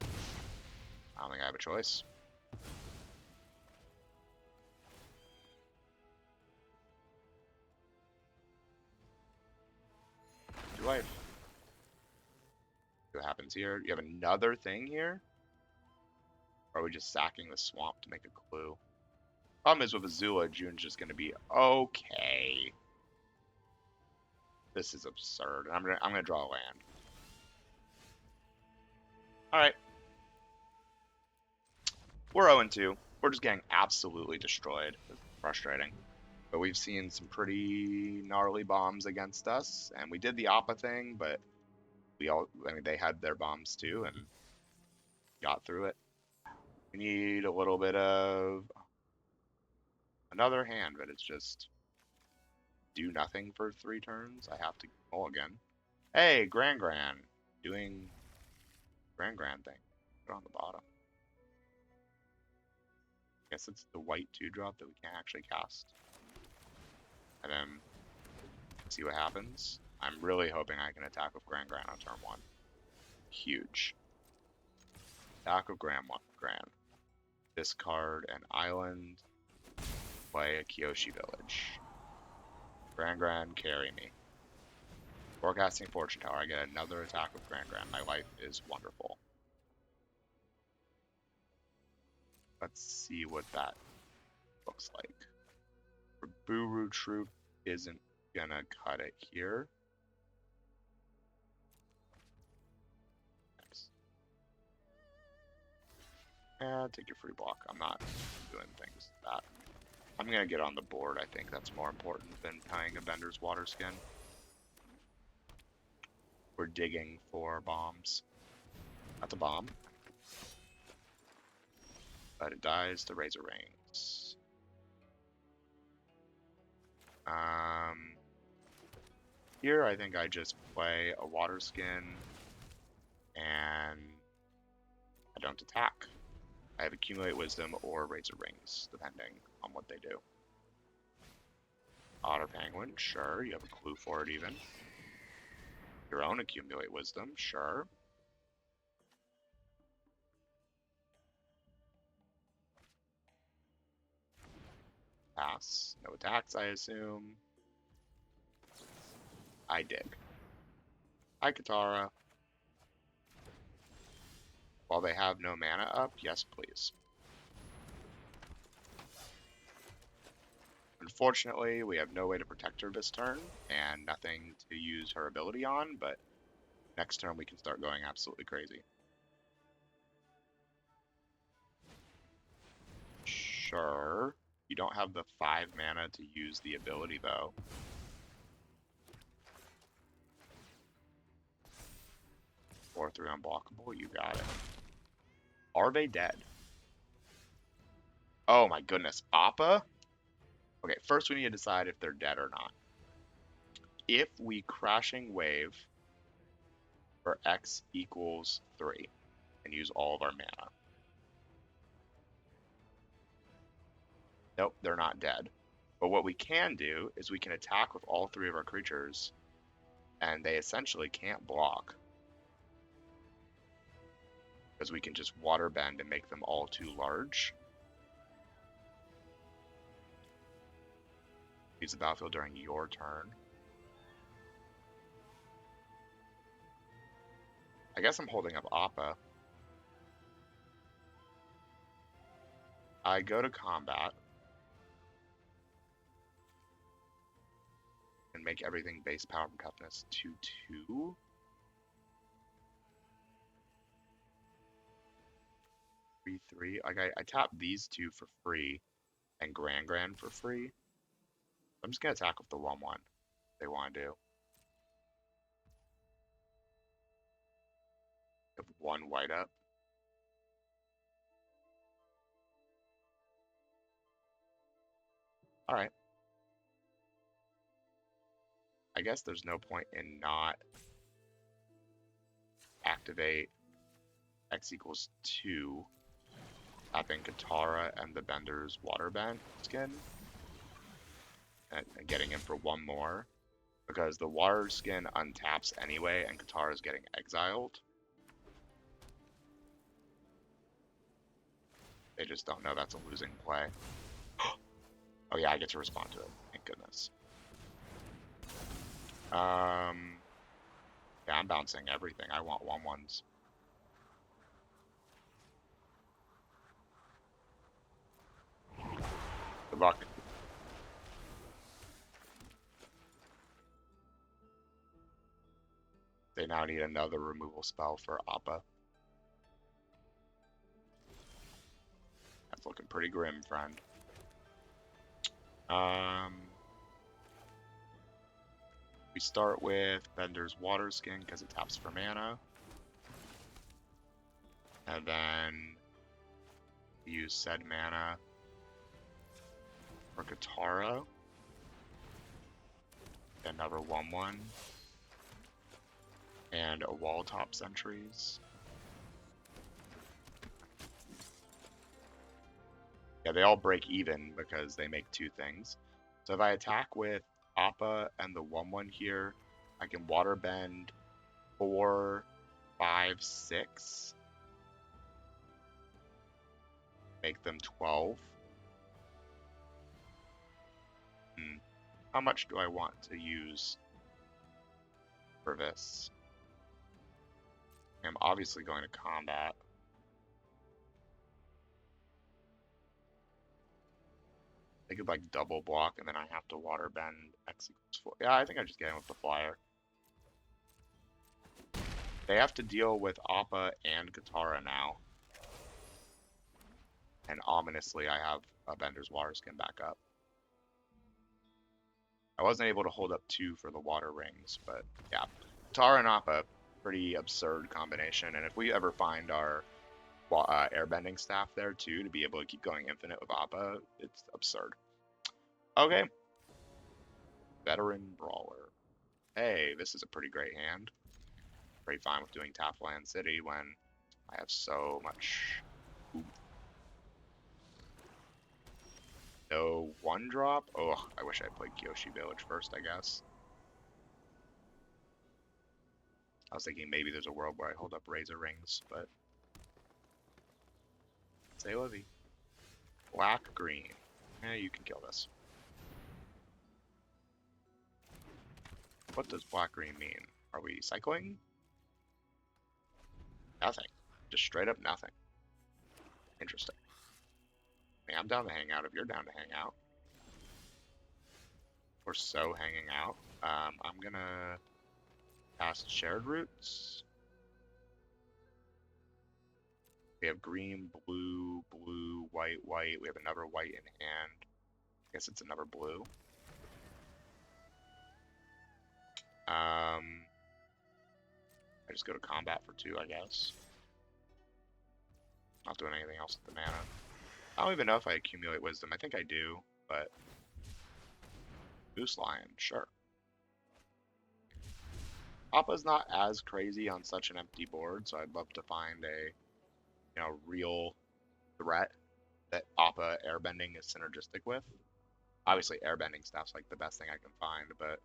I don't think I have a choice. Do life. See what happens here. You have another thing here? Or are we just sacking the swamp to make a clue? Problem is with Azula, June's just gonna be okay. This is absurd. I'm gonna draw a land. Alright. We're 0-2. We're just getting absolutely destroyed. It's frustrating. But we've seen some pretty gnarly bombs against us, and we did the Appa thing, but they had their bombs too, and got through it. We need a little bit of another hand, but it's just do nothing for 3 turns. I have to mulligan. Hey, Gran doing Grand thing. Put it on the bottom. Guess it's the white 2-drop that we can't actually cast. And then see what happens. I'm really hoping I can attack with Grand on turn 1. Huge. Attack with Grand. Discard an island. Play a Kyoshi village. Grand, carry me. Forecasting Fortune Tower. I get another attack with Grand. My life is wonderful. Let's see what that looks like. Buru Troop isn't gonna cut it here. Nice. And take your free block. I'm not doing things like that. I'm gonna get on the board. I think that's more important than playing a Bender's Water Skin. We're digging for bombs. That's a bomb. But it dies to Razor Rings. Here I think I just play a Water Skin and I don't attack. I have Accumulate Wisdom or Razor Rings, depending on what they do. Otter Penguin, sure. You have a clue for it even. Your own Accumulate Wisdom, sure. Pass. No attacks, I assume. I dig. Hi, Katara. While they have no mana up, yes, please. Unfortunately, we have no way to protect her this turn, and nothing to use her ability on, but next turn we can start going absolutely crazy. Sure. You don't have the 5 mana to use the ability, though. 4/3 unblockable, you got it. Are they dead? Oh my goodness, Appa? Okay, first we need to decide if they're dead or not. If we Crashing Wave for X equals 3 and use all of our mana. Nope, they're not dead. But what we can do is we can attack with all 3 of our creatures and they essentially can't block. Because we can just water bend and make them all too large. Use the battlefield during your turn. I guess I'm holding up Appa. I go to combat. And make everything base power and toughness 2/2. Three. Like I tap these 2 for free and Grand for free. I'm just gonna attack with the 1/1 they want to do. Have 1 white up. Alright. I guess there's no point in not activate X equals 2. Tapping Katara and the Bender's Water Bend Skin. And getting him for 1 more. Because the Water Skin untaps anyway and Katara's getting exiled. They just don't know that's a losing play. Oh yeah, I get to respond to it. Thank goodness. Yeah, I'm bouncing everything. I want 1/1s. Good luck. They now need another removal spell for Appa. That's looking pretty grim, friend. We start with Bender's Water Skin because it taps for mana. And then we use said mana for Katara. Another 1/1. And a Wall Top Sentries. Yeah, they all break even because they make 2 things. So if I attack with Appa and the 1/1 here, I can water bend 4, 5, 6. Make them 12. How much do I want to use for this? I'm obviously going to combat. They could like double block and then I have to water bend X equals 4. Yeah, I think I just get in with the flyer. They have to deal with Appa and Katara now. And ominously, I have a Bender's Water Skin back up. I wasn't able to hold up 2 for the water rings, but yeah. Katara and Appa, pretty absurd combination. And if we ever find our airbending staff there too, to be able to keep going infinite with Appa, it's absurd. Okay. Veteran Brawler. Hey, this is a pretty great hand. Pretty fine with doing tap land city when I have so much. Ooh. No 1-drop? Oh, I wish I played Kyoshi Village first, I guess. I was thinking maybe there's a world where I hold up Razor Rings, but... Say Livy. Black green. You can kill this. What does black green mean? Are we cycling? Nothing. Just straight up nothing. Interesting. I mean, I'm down to hang out if you're down to hang out. We're so hanging out. I'm gonna cast Shared Roots. We have green, blue, blue, white, white. We have another white in hand. I guess it's another blue. I just go to combat for 2, I guess. Not doing anything else with the mana. I don't even know if I accumulate wisdom. I think I do, but Goose Lion, sure. Appa's not as crazy on such an empty board, so I'd love to find a real threat that Appa airbending is synergistic with. Obviously, airbending stuff's like the best thing I can find, but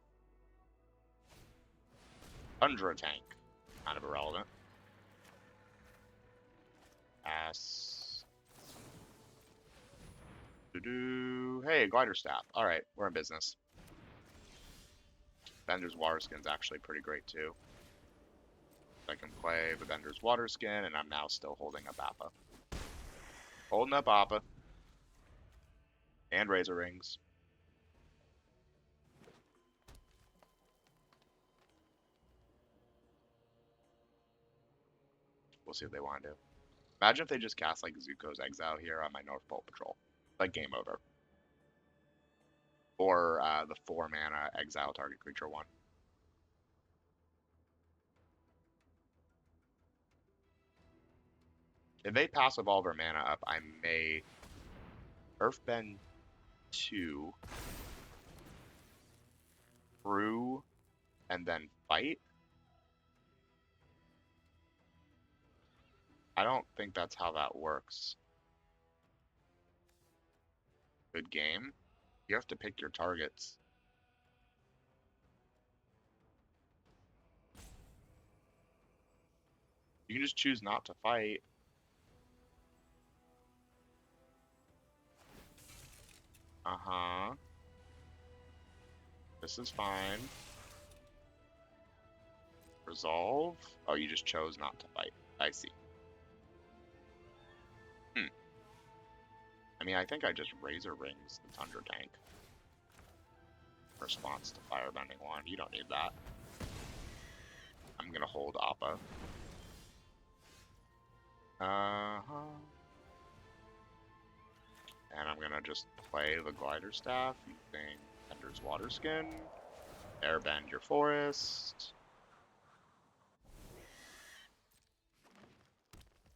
Tundra Tank, kind of irrelevant. Hey, Glider Staff. Alright, we're in business. Bender's Water Skin's actually pretty great too. I can play the Bender's Water Skin, and I'm now still holding up Appa. Holding up Appa. And Razor Rings. We'll see what they want to do. Imagine if they just cast like Zuko's Exile here on my North Pole Patrol. Like game over. Or the 4 mana exile target creature 1. If they pass evolve or mana up, I may Earthbend 2 through and then fight. I don't think that's how that works. Good game. You have to pick your targets. You can just choose not to fight. Uh-huh. This is fine. Resolve? Oh, you just chose not to fight. I see. I mean, I think I just Razor Rings the Tundra Tank. Response to Firebending 1. You don't need that. I'm gonna hold Appa. Uh-huh. And I'm gonna just play the Glider Staff using Bender's Water Skin. Airbend your forest.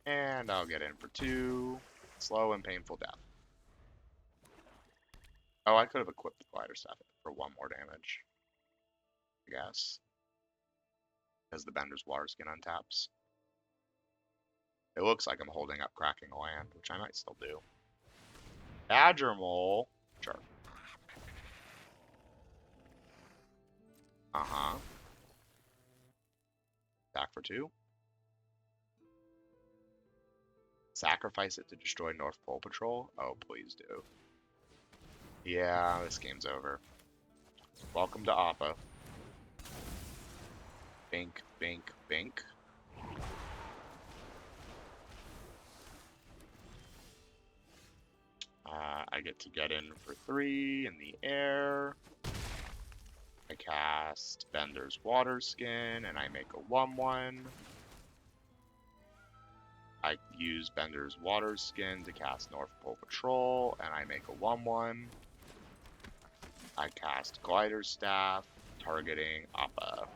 And I'll get in for 2. Slow and painful death. Oh, I could have equipped the Glider Staff for 1 more damage. I guess. As the Bender's Water Skin untaps. It looks like I'm holding up Cracking Land, which I might still do. Badger Mole. Sure. Uh-huh. Back for 2. Sacrifice it to destroy North Pole Patrol? Oh, please do. Yeah, this game's over. Welcome to Appa. Bink, bink, bink. I get to get in for 3 in the air. I cast Bender's Water Skin, and I make a 1/1. I use Bender's Water Skin to cast North Pole Patrol, and I make a 1/1. I cast Glider Staff, targeting Appa.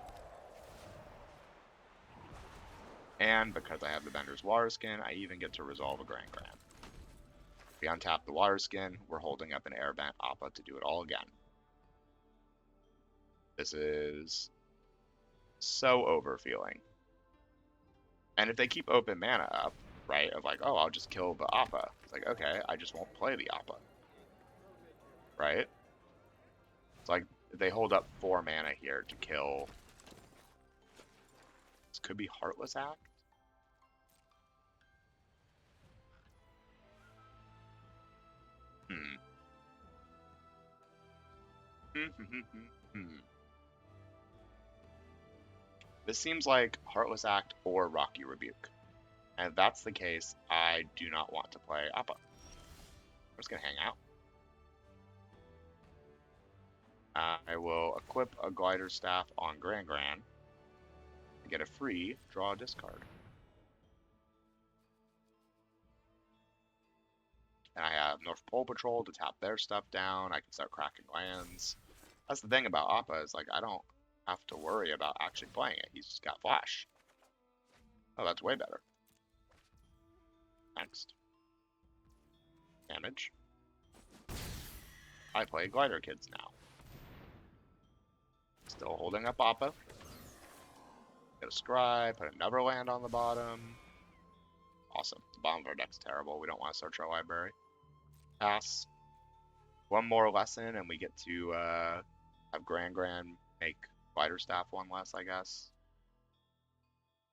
And because I have the Bender's Water Skin, I even get to resolve a Grand Grand. We untap the Water Skin, we're holding up an Airbent Appa to do it all again. This is so overfeeling. And if they keep open mana up, right, of like, oh, I'll just kill the Appa. It's like, okay, I just won't play the Appa. Right? It's like, they hold up 4 mana here to kill. This could be Heartless Act. This seems like Heartless Act or Rocky Rebuke. And if that's the case, I do not want to play Appa. I'm just going to hang out. I will equip a Glider Staff on Grand Grand to get a free draw discard. And I have North Pole Patrol to tap their stuff down. I can start cracking lands. That's the thing about Appa is like I don't have to worry about actually playing it. He's just got Flash. Oh, that's way better. Next. Damage. I play Glider Kids now. Still holding up Appa. Get a Scry, put another land on the bottom. Awesome. The bottom of our deck's terrible. We don't want to search our library. Pass. One more lesson and we get to have Grand Grand make Glider Staff 1 less, I guess.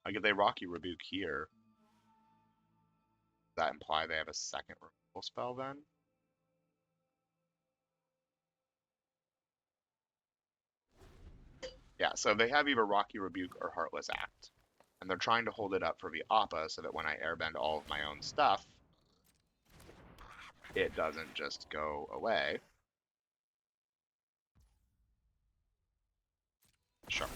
Like if they Rocky Rebuke here, does that imply they have a second removal spell then? Yeah, so they have either Rocky Rebuke or Heartless Act. And they're trying to hold it up for the Appa so that when I airbend all of my own stuff, it doesn't just go away. Sure.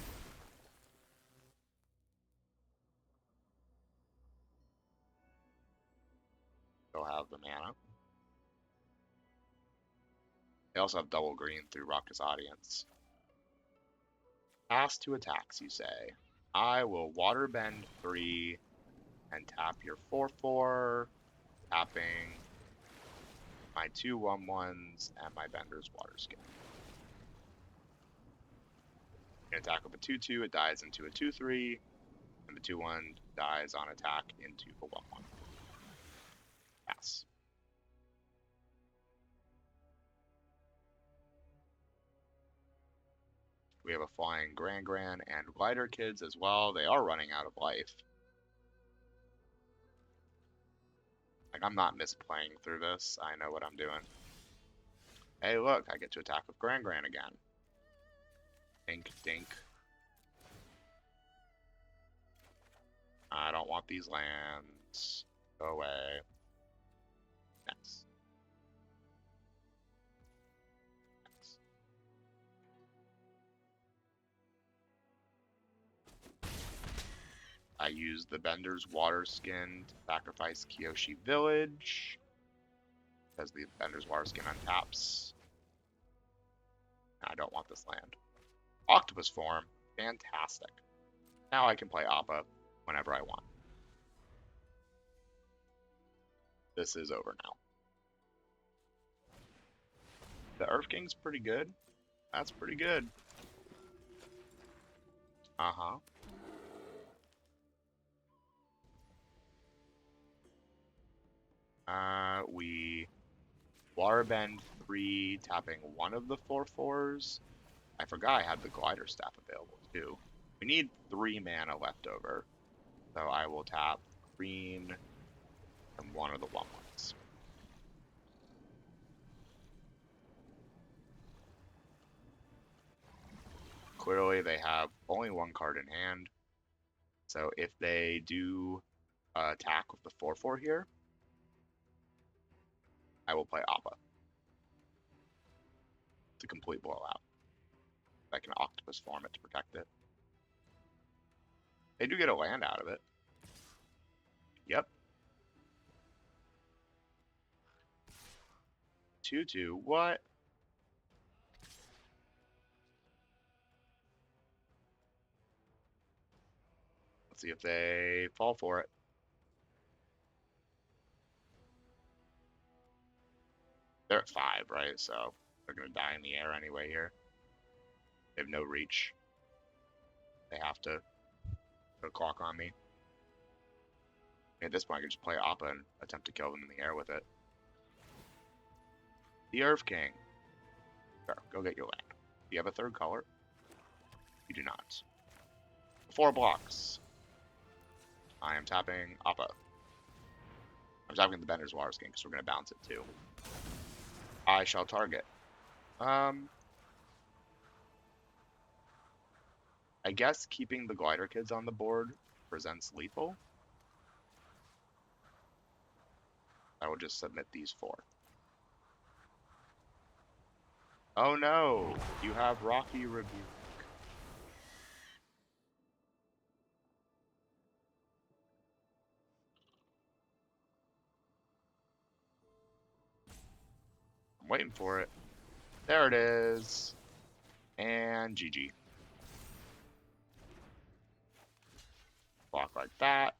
They'll have the mana. They also have double green through Raucous Audience. Pass 2 attacks, you say. I will Waterbend 3 and tap your 4/4, tapping my 2 1/1s and my Bender's Water Skin. An attack with a 2/2, it dies into a 2/3, and the 2/1 dies on attack into a 1/1. Pass. We have a Flying Grand Grand and Glider Kids as well. They are running out of life. Like, I'm not misplaying through this. I know what I'm doing. Hey, look, I get to attack with Grand Grand again. Dink, dink. I don't want these lands. Go away. Next. Next. I use the Bender's Water Skin to sacrifice Kyoshi Village. Because the Bender's Water Skin untaps. I don't want this land. Octopus Form. Fantastic. Now I can play Appa whenever I want. This is over now. The Earth King's pretty good. That's pretty good. Uh-huh. We Warbend 3, tapping one of the 4/4s. I forgot I had the glider staff available too. We need 3 mana left over. So I will tap green and one of the 1/1s. Clearly they have only one card in hand. So if they do attack with the 4/4 here, I will play Appa. It's a complete blowout. I can octopus form it to protect it. They do get a land out of it. Yep. 2/2. What? Let's see if they fall for it. They're at 5, right? So they're going to die in the air anyway here. They have no reach. They have to put a clock on me. At this point, I can just play Appa and attempt to kill them in the air with it. The Earth King. Sure, go get your land. Do you have a third color? You do not. 4 blocks. I am tapping Appa. I'm tapping the Bender's Water Skin because we're going to bounce it too. I shall target. I guess keeping the glider kids on the board presents lethal. I will just submit these 4. Oh no! You have Rocky Rebuke. I'm waiting for it. There it is. And GG. Block like that.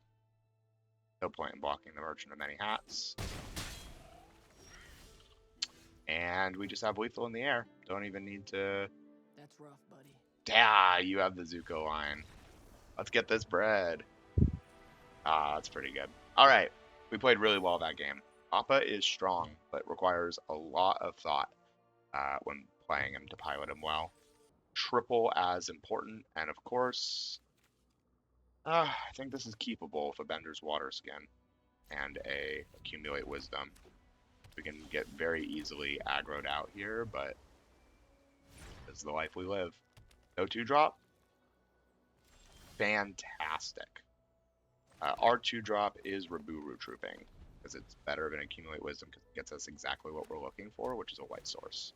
No point in blocking the Merchant of Many Hats. And we just have lethal in the air. Don't even need to... That's rough, buddy. Yeah, you have the Zuko line. Let's get this bread. Ah, that's pretty good. Alright, we played really well that game. Appa is strong, but requires a lot of thought when playing him to pilot him well. Triple as important, and of course, I think this is keepable with a Bender's Water Skin and a Accumulate Wisdom. We can get very easily aggroed out here, but this is the life we live. No 2-drop. Fantastic. Our 2-drop is Raburu Trooping, because it's better than Accumulate Wisdom because it gets us exactly what we're looking for, which is a white source.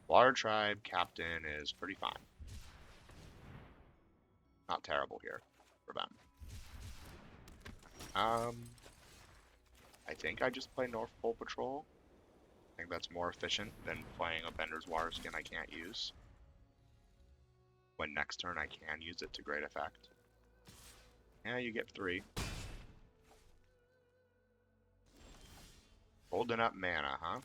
Water Tribe Captain is pretty fine. Not terrible here for them. I think I just play North Pole Patrol. I think that's more efficient than playing a Bender's Water Skin I can't use. When next turn I can use it to great effect. Yeah, you get 3. Holding up mana, huh?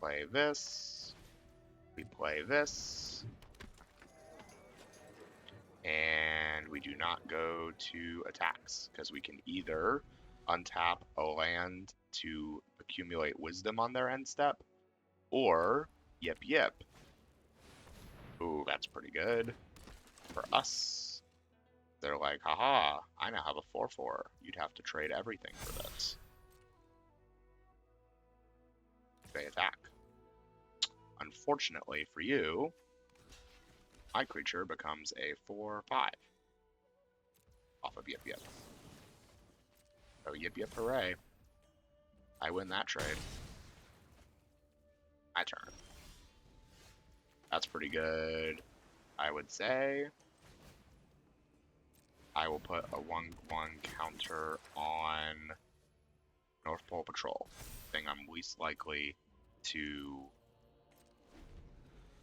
Play this. We play this. And we do not go to attacks, because we can either untap a land to accumulate wisdom on their end step, or yip yip. Ooh, that's pretty good. For us, they're like, haha, I now have a 4/4. You'd have to trade everything for this. They attack. Unfortunately for you, my creature becomes a 4/5 off of Yip Yip. So Yip Yip hooray. I win that trade. My turn. That's pretty good, I would say. I will put a 1/1 counter on North Pole Patrol. Thing I'm least likely to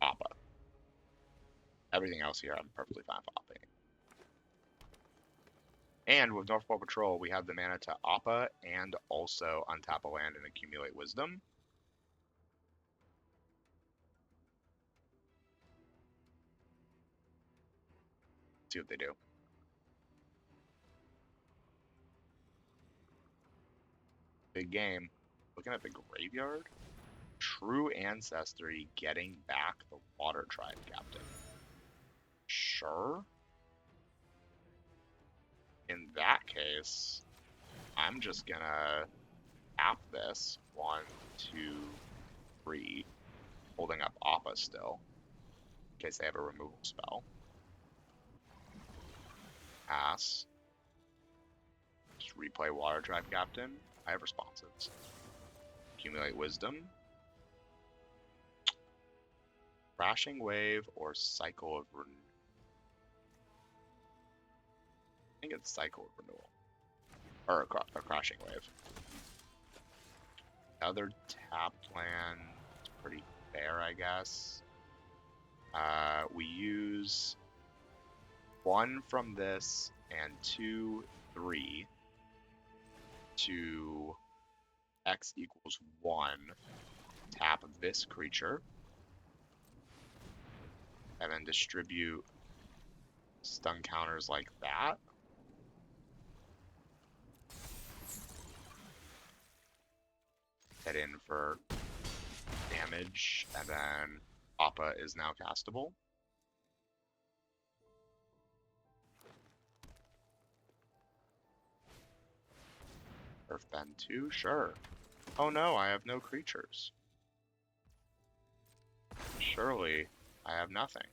Appa. Everything else here I'm perfectly fine with Appa. And with North Pole Patrol, we have the mana to Appa and also untap a land and accumulate wisdom. See what they do. Big game. Looking at the graveyard. True Ancestry getting back the Water Tribe Captain. Sure. In that case, I'm just gonna tap this. 1, 2, 3. Holding up Appa still. In case they have a removal spell. Pass. Just replay Water Tribe Captain. I have responses. Accumulate Wisdom. Crashing Wave or Cycle of Renewal. I think it's Cycle of Renewal. Or a Crashing Wave. Other tapped land is pretty fair, I guess. We use 1 from this and 2, 3 to X equals 1. Tap this creature. And then distribute stun counters like that. Head in for damage, and then Appa is now castable. Earthbend 2, sure. Oh no, I have no creatures. Surely, I have nothing.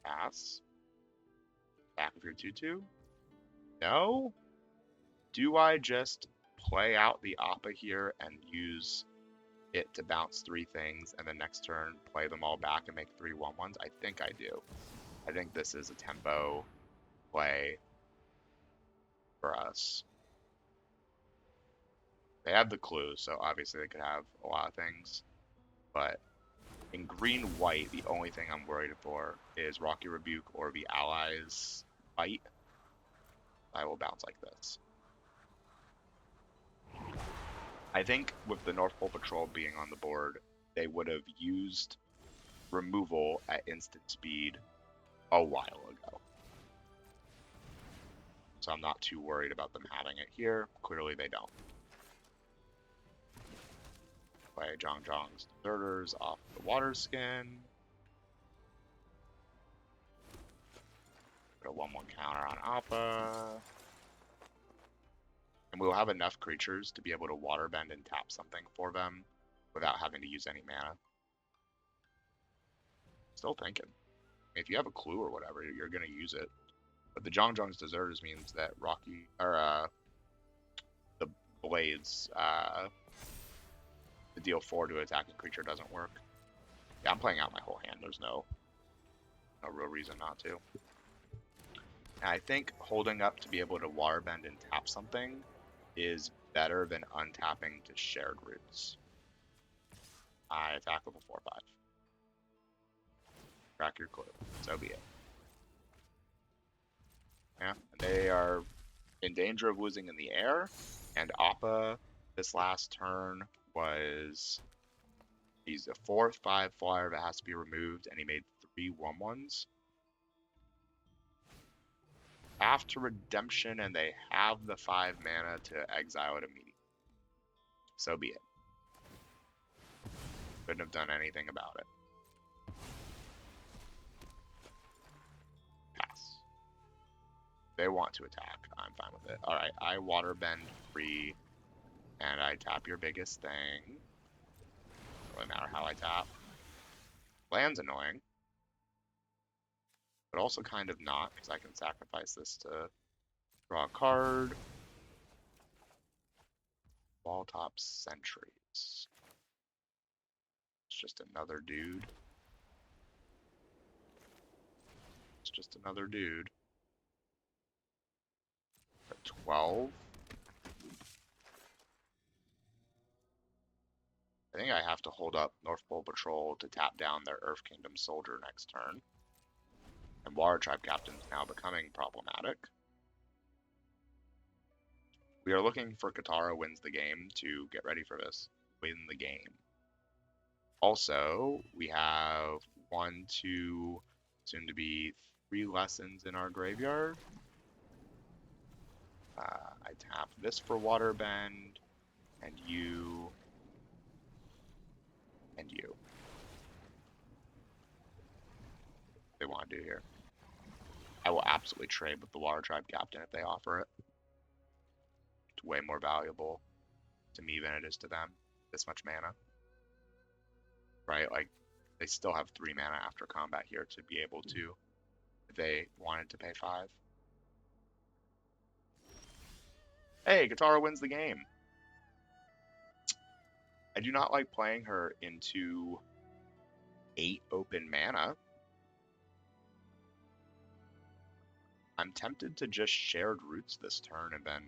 Pass. Back of your 2/2? No? Do I just play out the Appa here and use it to bounce 3 things, and then next turn play them all back and make 3 1/1s? I think I do. I think this is a tempo play for us. They have the clue, so obviously they could have a lot of things. But in green-white, the only thing I'm worried for is Rocky Rebuke or the allies fight. I will bounce like this. I think with the North Pole Patrol being on the board, they would have used removal at instant speed a while ago. So I'm not too worried about them having it here. Clearly they don't. Play Zhong's Deserters off the Water Skin. Put a 1/1 counter on Appa. And we'll have enough creatures to be able to waterbend and tap something for them without having to use any mana. Still thinking. If you have a clue or whatever, you're going to use it. But the Zhong's Deserters means that Rocky, or the Blades, the deal 4 to attacking creature doesn't work. Yeah, I'm playing out my whole hand. There's no real reason not to. And I think holding up to be able to waterbend and tap something is better than untapping to shared roots. I attack with a 4/5. Crack your clue. So be it. Yeah, they are in danger of losing in the air, and Appa this last turn he's a 4/5 flyer that has to be removed, and he made 3 1/1s. After redemption, and they have the 5 mana to exile it immediately. So be it. Couldn't have done anything about it. Pass. They want to attack. I'm fine with it. Alright, I waterbend 3, and I tap your biggest thing. Doesn't really matter how I tap. Land's annoying. But also kind of not, because I can sacrifice this to draw a card. Walltop Sentries. It's just another dude. It's just another dude. A 12. I think I have to hold up North Pole Patrol to tap down their Earth Kingdom Soldier next turn. And Water Tribe Captain's now becoming problematic. We are looking for Katara wins the game to get ready for this. Win the game. Also, we have 1, 2, soon to be 3 lessons in our graveyard. I tap this for water bend, and you, and you. They want to do here. I will absolutely trade with the Water Tribe Captain if they offer it. It's way more valuable to me than it is to them. This much mana. Right? Like, they still have 3 mana after combat here to be able to, if they wanted to pay 5. Hey, Katara wins the game. I do not like playing her into 8 open mana. I'm tempted to just Shared Roots this turn and then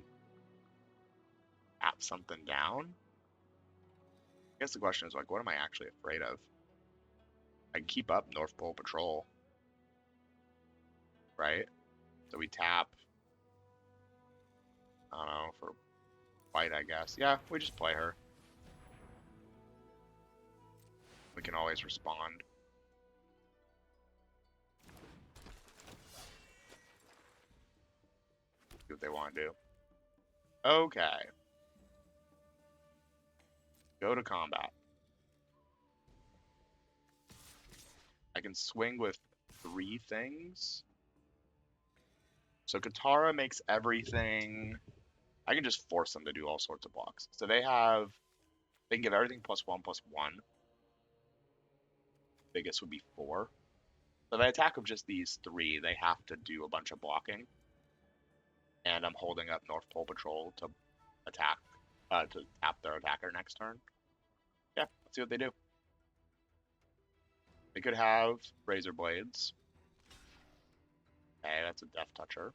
tap something down. I guess the question is, like, what am I actually afraid of? I can keep up North Pole Patrol, right? So we tap, I don't know, for white, I guess. Yeah, we just play her. We can always respond. See what they want to do. Okay. Go to combat. I can swing with 3 things. So Katara makes everything. I can just force them to do all sorts of blocks. So they can give everything +1/+1. Biggest would be 4. So if I attack with just these 3, they have to do a bunch of blocking. And I'm holding up North Pole Patrol to attack, to tap their attacker next turn. Yeah, let's see what they do. They could have Razor Blades. Okay, that's a Death Toucher.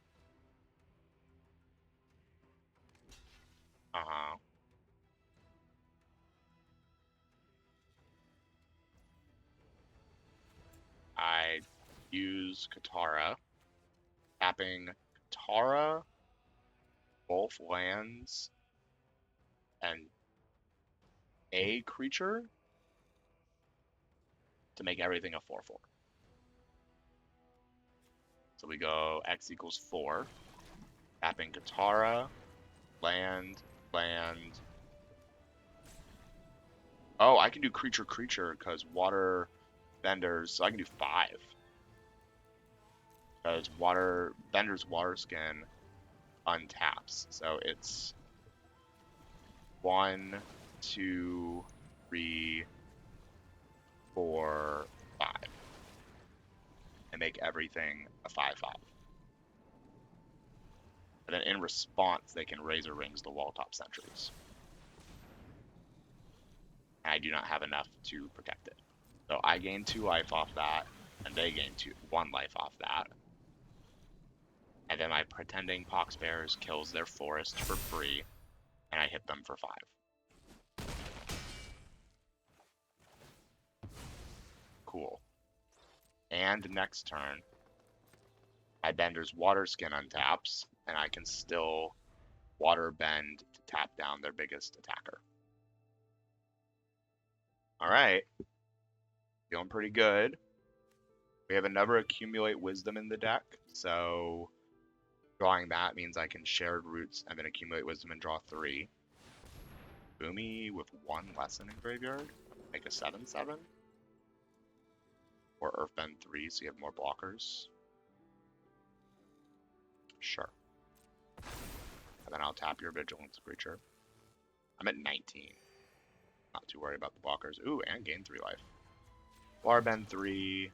Uh-huh. I use Katara. Tapping Katara, both lands, and a creature to make everything a 4/4. So we go X equals 4. Tapping Katara, land, land. Oh, I can do creature because water benders, so I can do 5. Because water bender's water skin untaps. So it's 1, 2, 3, 4, 5. And make everything a 5/5. And then in response, they can Razor Rings the Walltop Sentries. And I do not have enough to protect it. So I gain 2 life off that, and they gain 1 life off that. And then my Pretending Poxbearers kills their forest for free, and I hit them for 5. Cool. And next turn, my Bender's Water Skin untaps, and I can still Water Bend to tap down their biggest attacker. Alright. Feeling pretty good. We have another Accumulate Wisdom in the deck, so drawing that means I can Shared Roots and then Accumulate Wisdom and draw 3. Boomy with 1 Lesson in graveyard. Make a 7/7. Or Earthbend 3 so you have more blockers. Sure. And then I'll tap your Vigilance creature. I'm at 19. Not too worried about the blockers. Ooh, and gain 3 life. Warbend 3.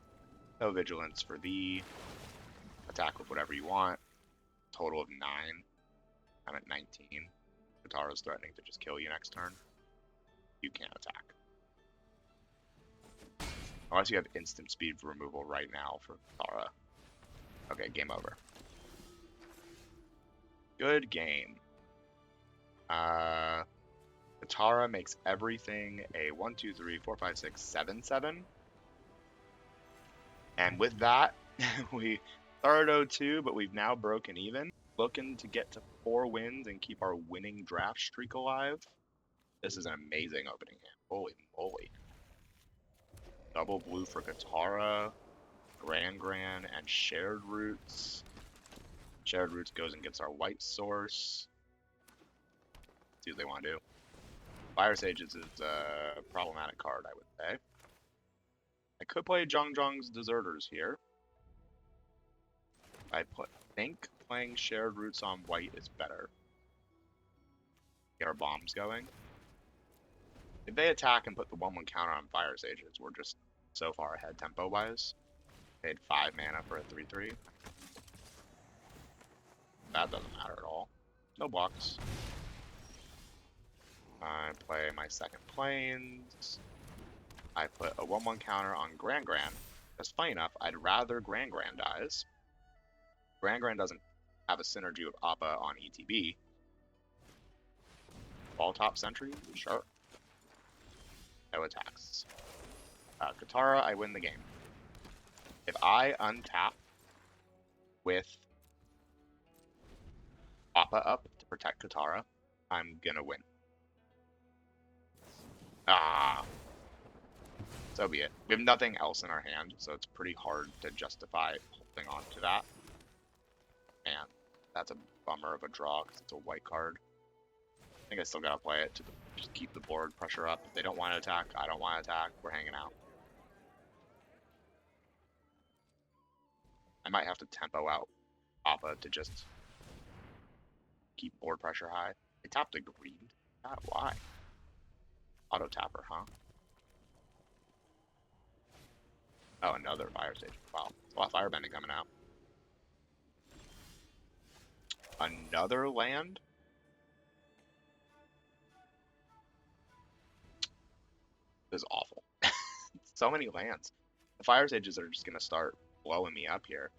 No Vigilance for thee. Attack with whatever you want. Total of 9. I'm at 19. Katara's threatening to just kill you next turn. You can't attack. Unless you have instant speed for removal right now for Katara. Okay, game over. Good game. Katara makes everything a 1, 2, 3, 4, 5, 6, 7/7. And with that, we started 0-2, but we've now broken even. Looking to get to 4 wins and keep our winning draft streak alive. This is an amazing opening hand. Holy moly. Double blue for Katara, Gran, and Shared Roots. Shared Roots goes and gets our white source. See what they want to do. Fire Sages is a problematic card, I would say. I could play Zhong's Deserters here. Think playing Shared Roots on white is better. Get our bombs going. If they attack and put the 1/1 counter on Fire Sages, we're just so far ahead tempo-wise. Paid 5 mana for a 3/3. That doesn't matter at all. No blocks. I play my second Plains. I put a 1/1 counter on Grand. That's funny enough, I'd rather Grand dies. Grand doesn't have a synergy with Appa on ETB. Ball top sentry? Sure. No attacks. Katara, I win the game. If I untap with Appa up to protect Katara, I'm gonna win. So be it. We have nothing else in our hand, so it's pretty hard to justify holding on to that. And that's a bummer of a draw because it's a white card. I think I still gotta play it to just keep the board pressure up. If they don't want to attack, I don't want to attack. We're hanging out. I might have to tempo out Appa to just keep board pressure high. They tapped a green. God, why? Auto tapper, huh? Oh, another Fire Sage. Wow. There's a lot of firebending coming out. Another land? This is awful. So many lands. The Fire Sages are just going to start blowing me up here.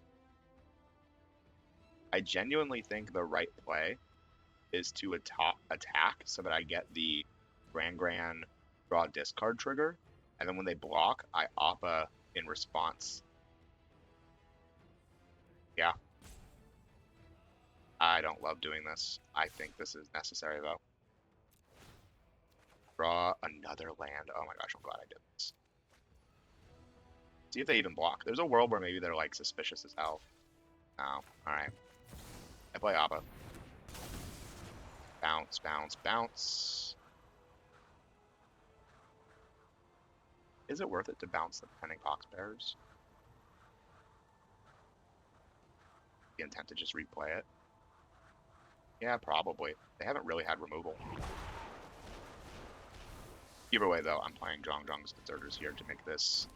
I genuinely think the right play is to attack so that I get the Grand draw discard trigger, and then when they block, I Appa in response. Yeah. I don't love doing this. I think this is necessary, though. Draw another land. Oh my gosh, I'm glad I did this. See if they even block. There's a world where maybe they're like suspicious as hell. No. Alright. I play Appa. Bounce, bounce, bounce. Is it worth it to bounce the Penning Pox Bears? The intent to just replay it? Yeah, probably. They haven't really had removal. Either way, though, I'm playing Zhong's Deserters here to make this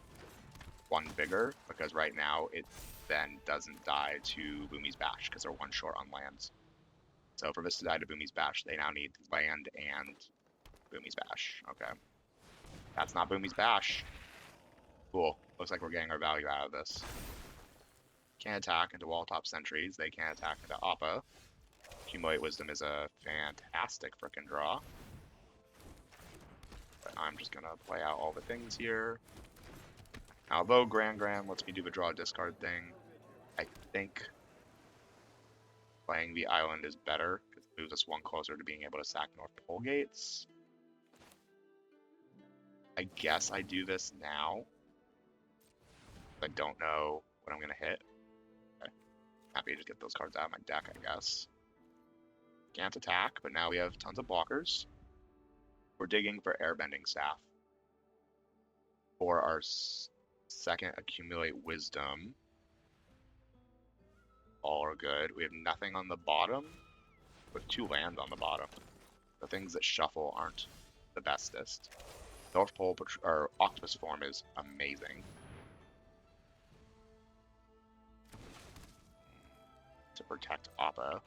one bigger, because right now it then doesn't die to Boomy's Bash, because they're one short on lands. So for this to die to Boomy's Bash, they now need land and Boomy's Bash. Okay. That's not Boomy's Bash. Cool. Looks like we're getting our value out of this. Can't attack into wall top sentries. They can't attack into Appa. Accumulate Wisdom is a fantastic frickin' draw. But I'm just gonna play out all the things here. Although Grand lets me do the draw discard thing, I think playing the island is better because it moves us one closer to being able to sack North Pole Gates. I guess I do this now. I don't know what I'm gonna hit. Okay. Happy to just get those cards out of my deck, I guess. Can't attack, but now we have tons of blockers. We're digging for Airbending Staff. For our second Accumulate Wisdom. All are good. We have nothing on the bottom, with 2 lands on the bottom. The things that shuffle aren't the bestest. North Pole or Octopus Form is amazing. To protect Appa.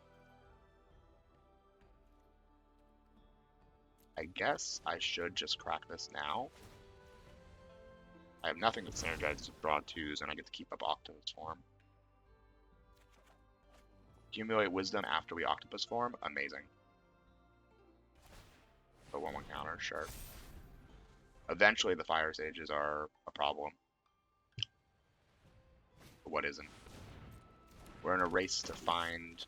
I guess I should just crack this now. I have nothing that synergizes with draw 2s, and I get to keep up Octopus Form. Accumulate Wisdom after we Octopus Form, amazing. The 1/1 counter, sure. Eventually the Fire Sages are a problem. But what isn't? We're in a race to find...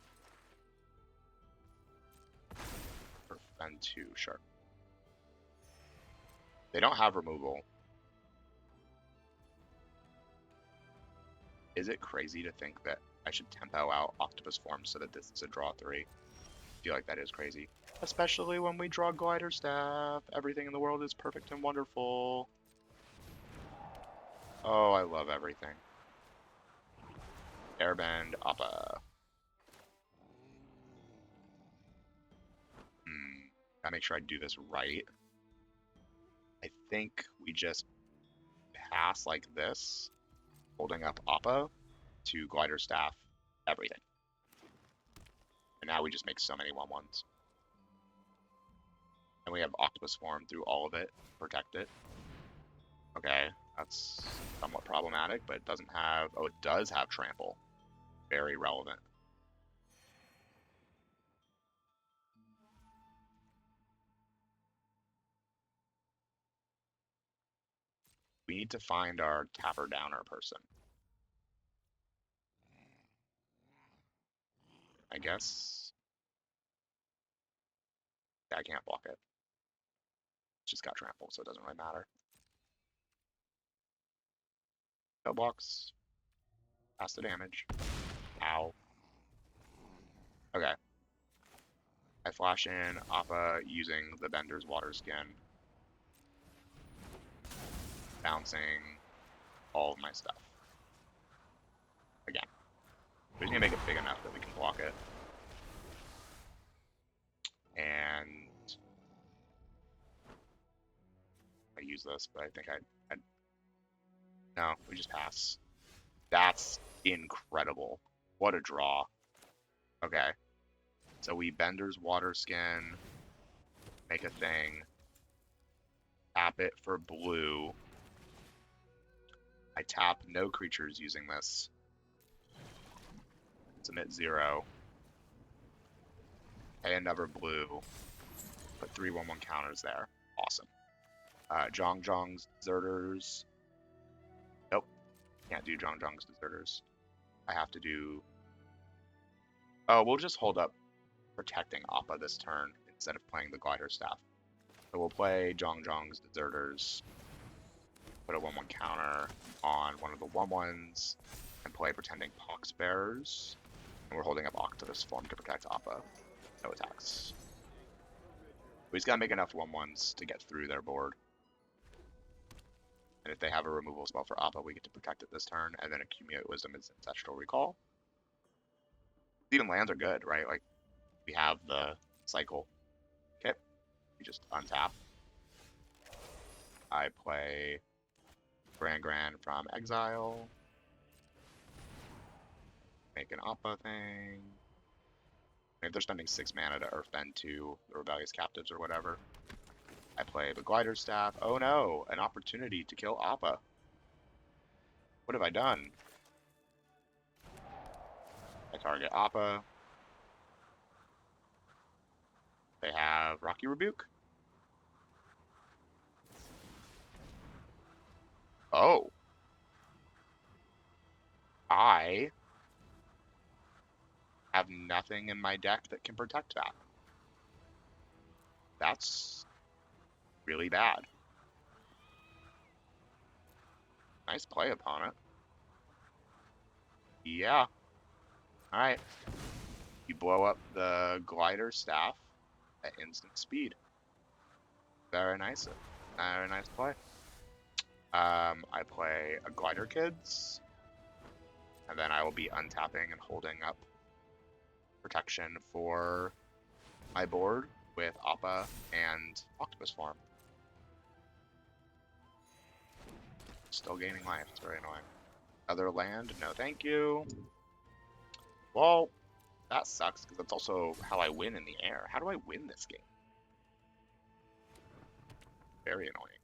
and 2, sure. They don't have removal. Is it crazy to think that I should tempo out octopus form so that this is a draw 3. I feel like that is crazy. Especially when we draw glider staff. Everything in the world is perfect and wonderful. Oh, I love everything. Airbend, Appa. Gotta make sure I do this right. I think we just pass like this, holding up Appa to glider staff everything. And now we just make so many 1/1s. And we have octopus form through all of it, protect it. Okay, that's somewhat problematic, but it doesn't have, oh, it does have trample. Very relevant. We need to find our tapper downer person. I guess. Yeah, I can't block it. It's just got trample, so it doesn't really matter. No blocks. Pass the damage. Ow. Okay. I flash in Appa using the Bender's Water Skin. Bouncing all of my stuff. Again. We just need to make it big enough that we can block it. And I use this, but I think I'd... No, we just pass. That's incredible. What a draw. Okay. So we Bender's Water Skin, make a thing, tap it for blue. I tap no creatures using this. Submit 0. Pay another blue. Put 3/1/1 counters there. Awesome. Zhong's Deserters. Nope. Can't do Zhong's Deserters. I have to do... Oh, we'll just hold up protecting Appa this turn instead of playing the glider staff. So we'll play Zhong's Deserters, put a 1/1 counter on one of the 1/1s, and play Pretending Poxbearers. And we're holding up Octopus form to protect Appa. No attacks. We just gotta make enough 1/1s to get through their board. And if they have a removal spell for Appa, we get to protect it this turn, and then accumulate Wisdom and Ancestral Recall. Even lands are good, right? Like, we have the cycle. Okay. We just untap. I play Grand from Exile. Make an Appa thing. If they're spending 6 mana to Earthbend 2 the Rebellious Captives or whatever. I play the Glider Staff. Oh no, an opportunity to kill Appa. What have I done? I target Appa. They have Rocky Rebuke. Oh. I have nothing in my deck that can protect that. That's really bad. Nice play, opponent. Yeah. Alright. You blow up the Glider Staff at instant speed. Very nice. Very nice play. I play a Glider Kids. And then I will be untapping and holding up protection for my board with Appa and Octopus form. Still gaining life. It's very annoying. Other land? No, thank you. Well, that sucks because that's also how I win in the air. How do I win this game? Very annoying.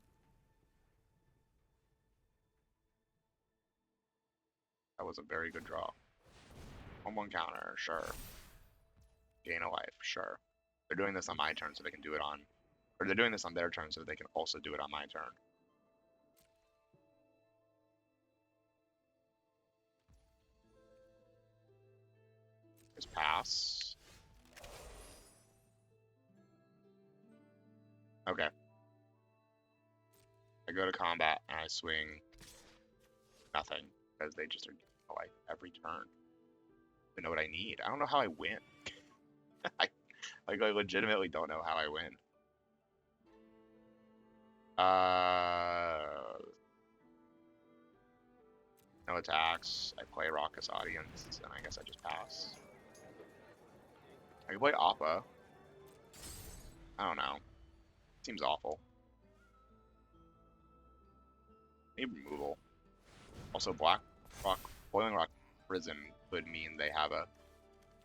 That was a very good draw. 1/1 counter, sure. Gain a life, sure. They're doing this on my turn so they can do it on... Or they're doing this on their turn so they can also do it on my turn. Just pass. Okay. I go to combat and I swing nothing because they just are like every turn. even know what I need. I don't know how I win. I legitimately don't know how I win. No attacks. I play Raucous Audience, and I guess I just pass. I can play Appa. I don't know. Seems awful. Need removal. Also, Boiling Rock Prison could mean they have a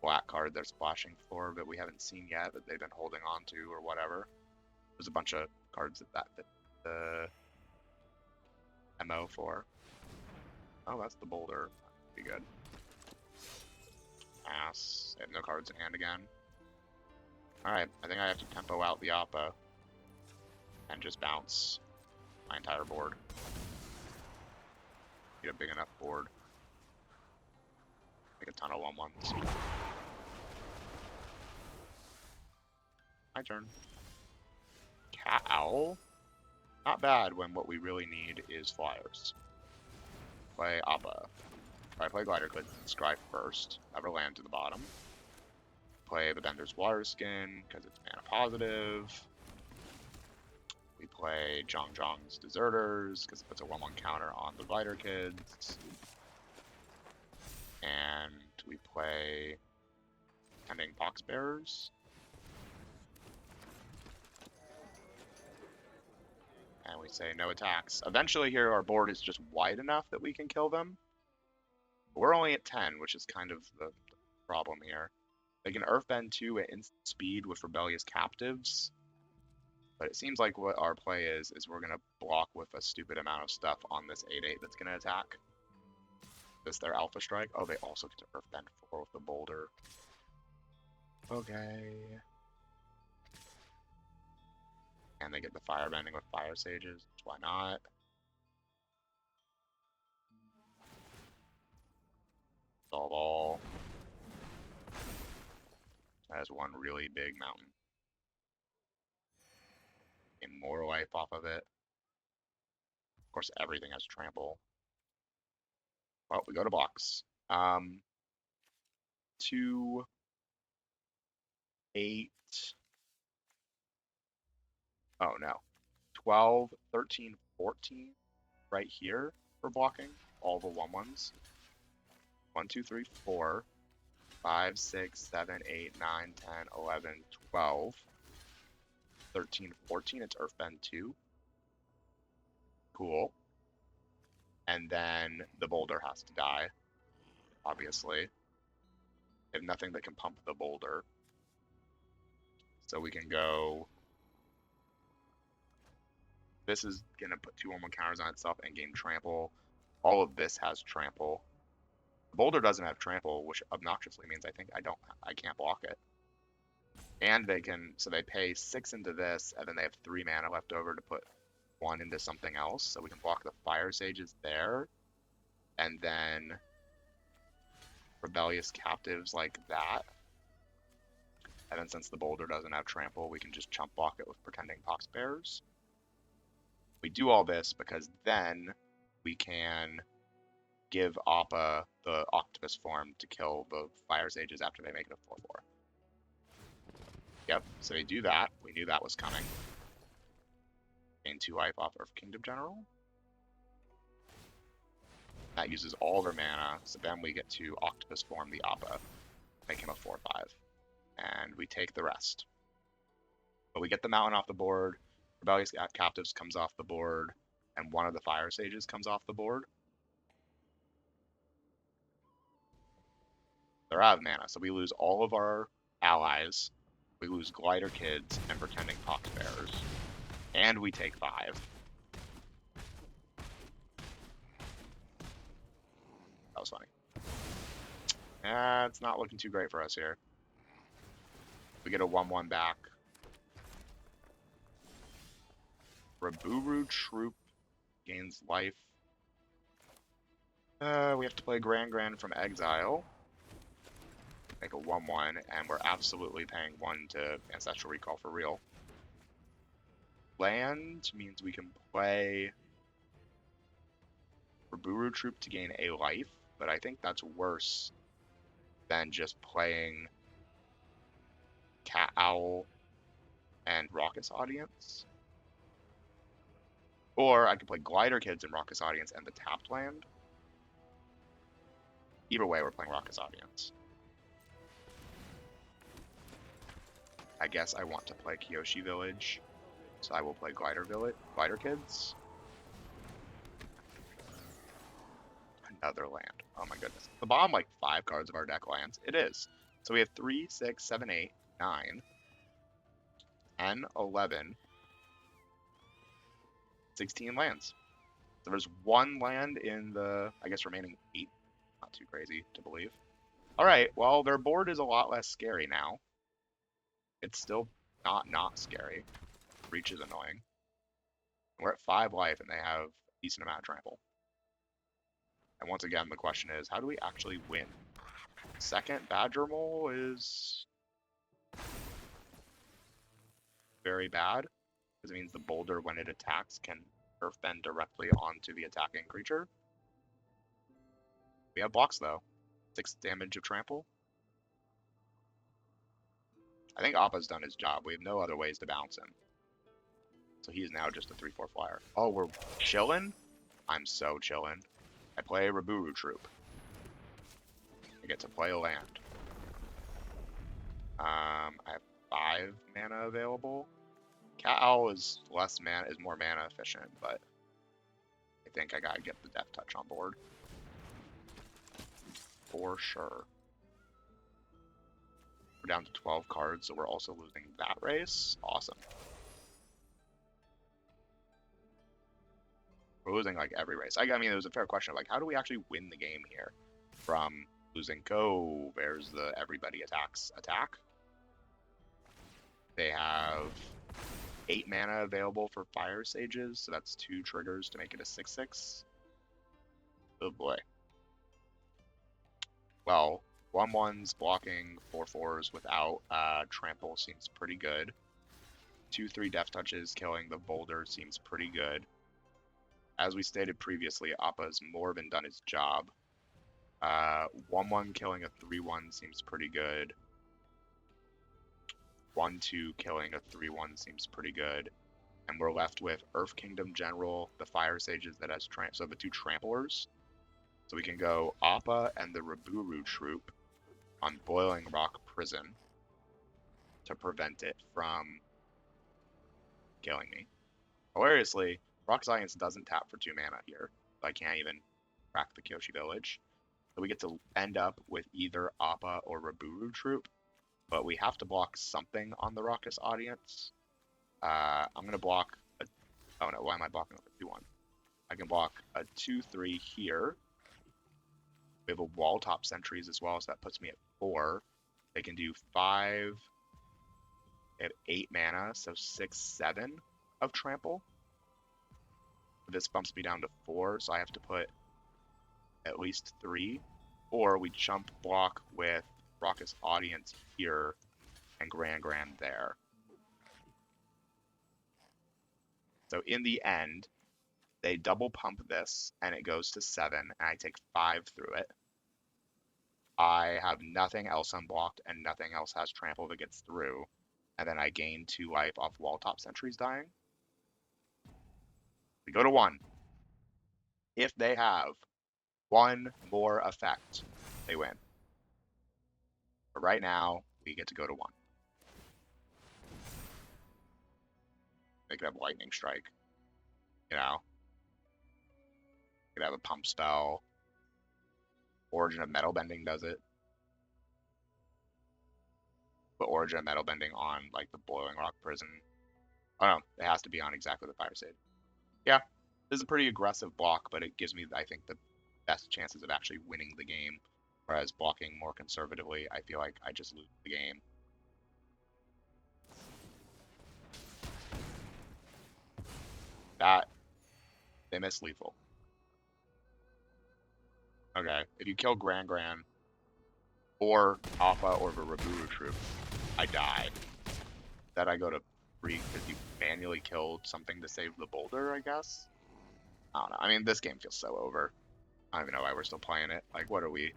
black card they're splashing for, but we haven't seen yet that they've been holding on to or whatever. There's a bunch of cards that fit the MO for. Oh, that's the boulder. That'd be good. Pass. I have no cards in hand again. Alright, I think I have to tempo out the Appa and just bounce my entire board. Get a big enough board. Make a ton of 1/1s. My turn. Cat Owl? Not bad when what we really need is flyers. Play Appa. I play Glider Clip and Scry first. Never land to the bottom. Play the Bender's Water Skin because it's mana positive. We play Zhong Zhong's Deserters because it puts a 1/1 counter on the Glider Kids. And we play Tending Poxbearers. And we say no attacks. Eventually here our board is just wide enough that we can kill them. But we're only at 10, which is kind of the problem here. They can Earthbend 2 at instant speed with Rebellious Captives. But it seems like what our play is we're going to block with a stupid amount of stuff on this 8/8 that's going to attack. This their Alpha Strike. Oh, they also get to Earthbend 4 with the Boulder. Okay. And they get the Firebending with Fire Sages. Why not? Solve all. That is one really big mountain. Get more life off of it. Of course, everything has trample. Well, we go to blocks. 2, 8. Oh no. 12, 13, 14 right here for blocking all the 1/1s. 1, 2, 3, 4, 5, 6, 7, 8, 9, 10, 11, 12, 13, 14. It's Earthbend 2. Cool. And then the boulder has to die, obviously. They have nothing that can pump the boulder. So we can go. This is going to put 2 1/1 counters on itself and gain trample. All of this has trample. The boulder doesn't have trample, which obnoxiously means I can't block it. And they can, so they pay 6 into this, and then they have 3 mana left over to put 1 into something else. So we can block the Fire Sages there, and then Rebellious Captives like that. And then since the boulder doesn't have trample, we can just chump block it with Pretending Poxbearers. We do all this because then we can give Appa the Octopus form to kill the Fire Sages after they make it a 4/4. Yep, so they do that. We knew that was coming. Gain 2 life off Earth Kingdom General. That uses all their mana, so then we get to Octopus form the Appa, make him a 4/5. And we take the rest. But we get the mountain off the board, Rebellious Captives comes off the board, and one of the Fire Sages comes off the board. They're out of mana, so we lose all of our allies. We lose Glider Kids and Pretending Poxbearers. And we take 5. That was funny. It's not looking too great for us here. We get a 1/1 back. Raburu Troop gains life. We have to play Grand from Exile. Make a 1/1, and we're absolutely paying 1 to Ancestral Recall for real. Land means we can play Raburu Troop to gain a life, but I think that's worse than just playing Cat Owl and Raucous Audience. Or I could play Glider Kids and Raucous Audience and the tapped land. Either way, we're playing Raucous Audience. I guess I want to play Kyoshi Village, so I will play Glider Kids. Another land. Oh my goodness. The bottom, like, 5 cards of our deck lands. It is. So we have 3, 6, 7, 8, 9, 10, 11, 16 lands. So there's 1 land in the, I guess, remaining 8. Not too crazy to believe. Alright, well, their board is a lot less scary now. It's still not scary. Reach is annoying. We're at 5 life and they have a decent amount of trample. And once again, the question is, how do we actually win? Second Badger Mole is very bad, because it means the boulder, when it attacks, can earthbend directly onto the attacking creature. We have blocks, though. 6 damage of trample. I think Appa's done his job. We have no other ways to bounce him. So he's now just a 3/4 flyer. Oh, we're chillin'? I'm so chillin'. I play Raburu Troop. I get to play a land. I have 5 mana available. Cat Owl is more mana efficient, but I think I gotta get the Death Touch on board. For sure. We're down to 12 cards, so we're also losing that race. Awesome. We're losing like every race. I mean, it was a fair question. Like, how do we actually win the game here? From losing go, there's the everybody attacks attack. They have 8 mana available for Fire Sages, so that's 2 triggers to make it a 6/6. Oh boy. Well, 1/1s blocking 4/4s without trample seems pretty good. 2/3 Death Touches killing the boulder seems pretty good. As we stated previously, Appa's more than done his job. 1/1 killing a 3/1 seems pretty good. 1/2 killing a 3/1 seems pretty good. And we're left with Earth Kingdom General, the Fire Sages that has so the 2 Tramplers. So we can go Appa and the Raburu Troop on Boiling Rock Prison to prevent it from killing me. Hilariously, Rock Science doesn't tap for 2 mana here, so I can't even crack the Kyoshi Village. So we get to end up with either Appa or Raburu Troop, but we have to block something on the Raucous Audience. I'm going to block oh no, why am I blocking with a 2/1? I can block a 2/3 here. We have a Wall Top Sentries as well, so that puts me at 4. They can do 5. They have 8 mana, so 6, 7 of trample. This bumps me down to 4, so I have to put at least 3. Or we jump block with Raucous Audience here and Grand there. So in the end, they double pump this, and it goes to 7, and I take 5 through it. I have nothing else unblocked, and nothing else has trample that gets through. And then I gain 2 life off Wall Top Sentries dying. We go to 1. If they have 1 more effect, they win. But right now, we get to go to 1. They could have Lightning Strike. You know? Could have a Pump Spell. Origin of Metal Bending does it. But Origin of Metal Bending on, like, the Boiling Rock Prison. Oh no, it has to be on exactly the Fire Sage. Yeah, this is a pretty aggressive block, but it gives me, I think, the best chances of actually winning the game. Whereas blocking more conservatively, I feel like I just lose the game. They miss lethal. Okay, if you kill Grand or Appa or the Raburu Troop, I die. That I go to free because you manually killed something to save the boulder, I guess? I don't know. I mean, this game feels so over. I don't even know why we're still playing it. Like, what are we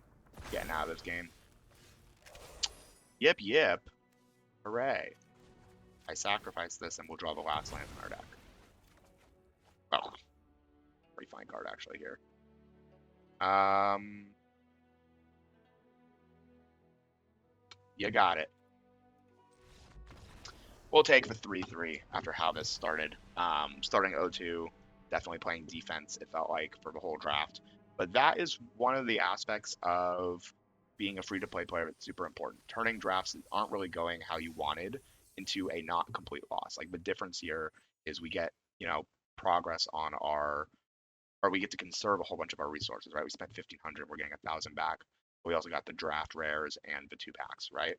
getting out of this game? Yip yip. Hooray. I sacrifice this and we'll draw the last land in our deck. Oh, pretty fine card actually here. You got it. We'll take the 3-3 after how this started. Starting 0-2, definitely playing defense, it felt like, for the whole draft. But that is one of the aspects of being a free-to-play player that's super important. Turning drafts that aren't really going how you wanted into a not complete loss. Like, the difference here is we get, progress on or we get to conserve a whole bunch of our resources, right? We spent 1,500, we're getting 1,000 back. We also got the draft rares and the 2 packs, right?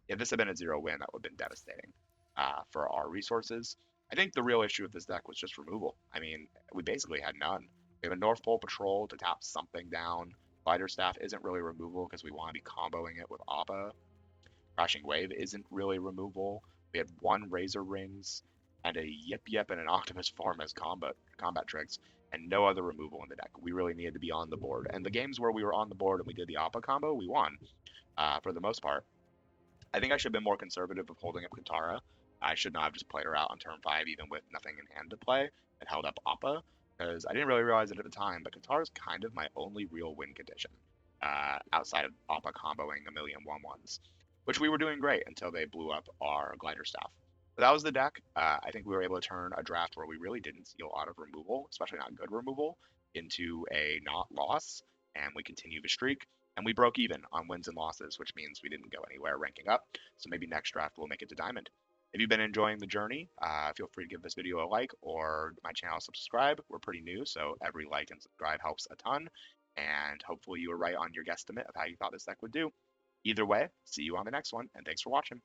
If this had been a 0 win, that would have been devastating for our resources. I think the real issue with this deck was just removal. I mean, we basically had none. We have a North Pole Patrol to tap something down. Fighter Staff isn't really removal because we want to be comboing it with Appa. Crashing Wave isn't really removal. We had 1 Razor Rings and a Yip Yip and an Octopus Form as combat tricks, and no other removal in the deck. We really needed to be on the board. And the games where we were on the board and we did the Appa combo, we won for the most part. I think I should have been more conservative of holding up Katara. I should not have just played her out on turn 5, even with nothing in hand to play, and held up Appa, because I didn't really realize it at the time, but Katara's kind of my only real win condition, outside of Appa comboing a million 1/1s, which we were doing great until they blew up our Glider Staff. But that was the deck. I think we were able to turn a draft where we really didn't see a lot of removal, especially not good removal, into a not loss, and we continue the streak. And we broke even on wins and losses, which means we didn't go anywhere ranking up. So maybe next draft we'll make it to Diamond. If you've been enjoying the journey, feel free to give this video a like or my channel subscribe. We're pretty new, so every like and subscribe helps a ton. And hopefully you were right on your guesstimate of how you thought this deck would do. Either way, see you on the next one, and thanks for watching.